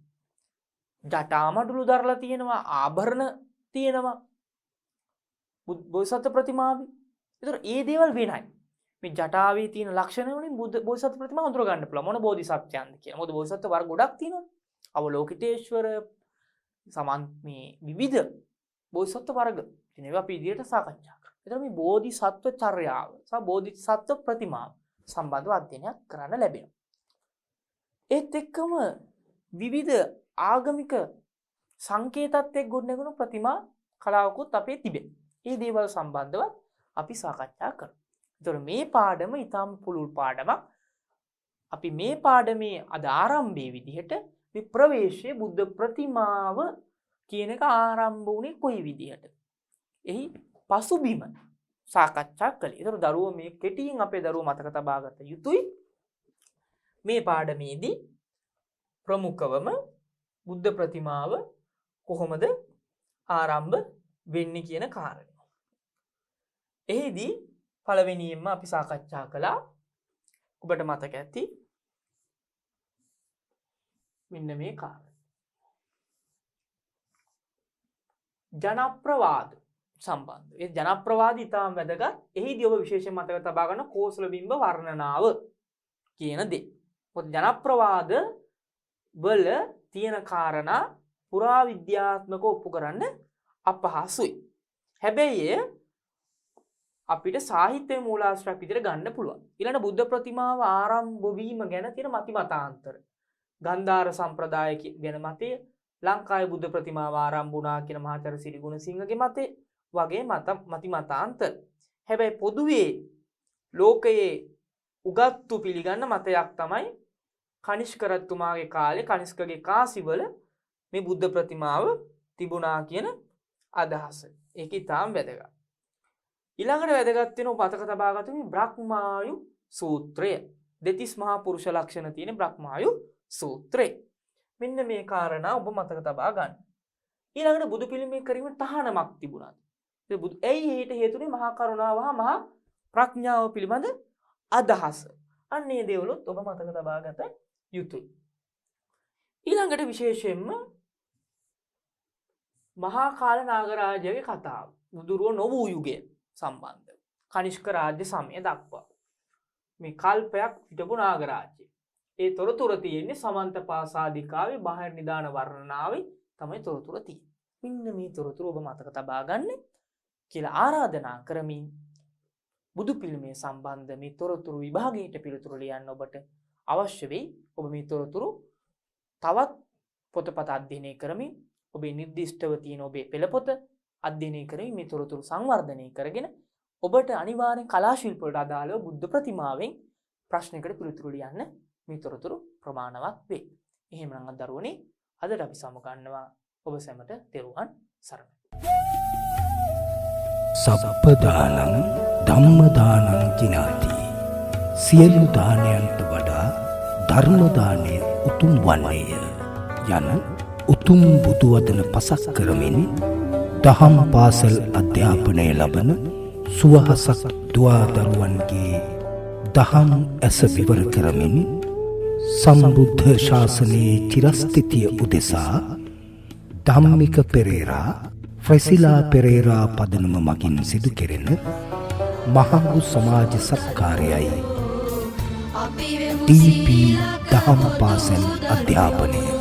ජටාමඩුළු දරලා තියෙනවා, ආභරණ තියෙනවා. බෝධිසත්ව ප්‍රතිමාවේ. ඒතර ඒ දේවල් වෙනයි. මේ ජටාවේ තියෙන ලක්ෂණ වලින් බෝධිසත්ව ප්‍රතිමා හඳුර ගන්න පුළුවන්. මොන බෝධිසත්වයන්ද කියලා. මොකද බෝධිසත්ව වර්ග ගොඩක් තියෙනවානේ. අවලෝකිතේශ්වර සමන් මේ විවිධ බෝධිසත්ව වර්ග. ඉතින් ඒවා අපි ඉදිරියට සාකච්ඡා කරමු. ඒතර මේ බෝධිසත්ව චර්යාව සහ බෝධිසත්ව ප්‍රතිමාව සම්බන්ධව අධ්‍යයනයක් කරන්න ලැබෙනවා. ඒත් එක්කම විවිධ ආගමික සංකේතත් එක්ක ගොඩනැගුණු ප්‍රතිමා කලාවකුත් අපේ තිබෙන. ඒ දේවල් සම්බන්ධව අපි සාකච්ඡා කරමු. ඒතකොට මේ පාඩම ඊටම පුළුල් පාඩමක්. අපි මේ පාඩමේ අද ආරම්භයේ විදිහට මේ ප්‍රවේශයේ බුද්ධ ප්‍රතිමාව කියන එක ආරම්භ වුණේ කොයි විදිහට? එහි පසුබිම සාකච්ඡා කළේ. ඒතකොට දරුවෝ මේ කෙටියෙන් අපේ දරුවෝ මතක තබා ගත යුතුයි. මේ පාඩමේදී ප්‍රමුඛවම බුද්ධ ප්‍රතිමාව කොහොමද ආරම්භ වෙන්නේ කියන කාරණය. එහිදී පළවෙනියෙන්ම අපි සාකච්ඡා කළා ඔබට මතක ඇති මෙන්න මේ කාරණය. ජනප්‍රවාද සම්බන්ධ. ඒ ජනප්‍රවාද ඉතාම වැදගත්. එහිදී ඔබ විශේෂයෙන් මතක තබා ගන්න කෝසල බිම්බ වර්ණනාව කියන දේ. මොකද ජනප්‍රවාද වල තියෙන කාරණා පුරාවිද්‍යාත්මකව ඔප්පු කරන්න අපහසුයි. හැබැයි අපිට සාහිත්‍ය මූලාශ්‍රයක් විදිහට ගන්න පුළුවන්. ඊළඟ බුද්ධ ප්‍රතිමාව ආරම්භ වීම ගැන තියෙන මතිමතාන්තර. ගන්ධාර සම්ප්‍රදාය ගැන මතය, ලංකාවේ බුද්ධ ප්‍රතිමාව ආරම්භ වුණා කියන මහාචාර්ය සිරිගුණසිංහගේ මතය වගේ මතිමතාන්තර. හැබැයි පොදුවේ ලෝකයේ උගත්තු පිළිගන්න මතයක් තමයි කනිෂ්ක රජතුමාගේ කාලේ කනිෂ්කගේ කාසිවල මේ බුද්ධ ප්‍රතිමාව තිබුණා කියන අදහස. ඒක ඉතාම වැදගත්. ඊළඟට වැදගත් වෙන මතක තබා ගන්න මේ බ්‍රහ්මායු සූත්‍රය. දෙතිස් මහා පුරුෂ ලක්ෂණ තියෙන බ්‍රහ්මායු සූත්‍රය. මෙන්න මේ කාරණා ඔබ මතක තබා ගන්න. ඊළඟට බුදු පිළිමේ කරීමේ තහනමක් තිබුණා. ඇයි ඒට හේතුනේ මහා කරුණාව හා මහා ප්‍රඥාව පිළිබඳ අදහස. අන්නේ දේවලුත් ඔබ මතක තබා ගත යුතුයි. ඊළඟට විශේෂයෙන්ම මහා කාල නාගරාජගේ කතාව. බුදුරුව නොවූ යුගය සම්බන්ධ. කනිෂ්ක රාජ්‍ය සමය දක්වා. මේ කල්පයක් හිටපු නාගරාජ්‍ය. ඒ තොරතුර තියෙන්නේ සමන්තපාසාදිකාවේ බාහිර නිදාන වර්ණනාවේ තමයි තොරතුර තියෙන්නේ. මෙන්න මේ තොරතුර ඔබ මතක තබා ගන්න කියලා ආරාධනා කරමින් බුදු පිළිමේ සම්බන්ධ මේ තොරතුරු විභාගයට පිළිතුරු ලියන්න ඔබට අවශ්‍ය වෙයි. ඔබ මේ තොරතුරු තවත් පොතපත අධ්‍යයනය කරමින් ඔබේ නිර්දිෂ්ටව තියෙන ඔබේ පෙළපොත අධ්‍යයනය කරමින් මේ තොරතුරු සංවර්ධනය කරගෙන ඔබට අනිවාර්යෙන් කලා ශිල්ප වලට අදාළව බුද්ධ ප්‍රතිමාවෙන් ප්‍රශ්නයකට පිළිතුරු ලියන්න මේ තොරතුරු ප්‍රමාණවත් වේ. එහෙමනම් අද දරුවනේ අදට අපි සමුගන්නවා. ඔබ සැමට තෙරුවන් සරණයි. සප්පදානං ධම්මදානං ජිනාති. සියලු දානයන්ට වඩා ධර්ම දානය උතුම් වන්නේය යන උතුම් බුදු වදන පසක් කරමින් දහම් පාසල් අධ්‍යාපනය ලබන සුවහසක් දුවා දරුවන්ගේ දහම් ඇස විවර කරමින් සම්බුද්ධ ශාසනයේ චිරස්ථිතිය උදෙසා ධම්මික පෙරේරා ෆ්‍රැසිලා පෙරේරා පදනම මගින් සිදු කෙරෙන මහඟු සමාජ සත්කාරයයි අපි වෙමු ටීපී සීලක දහම් පාසල් අධ්‍යාපනය.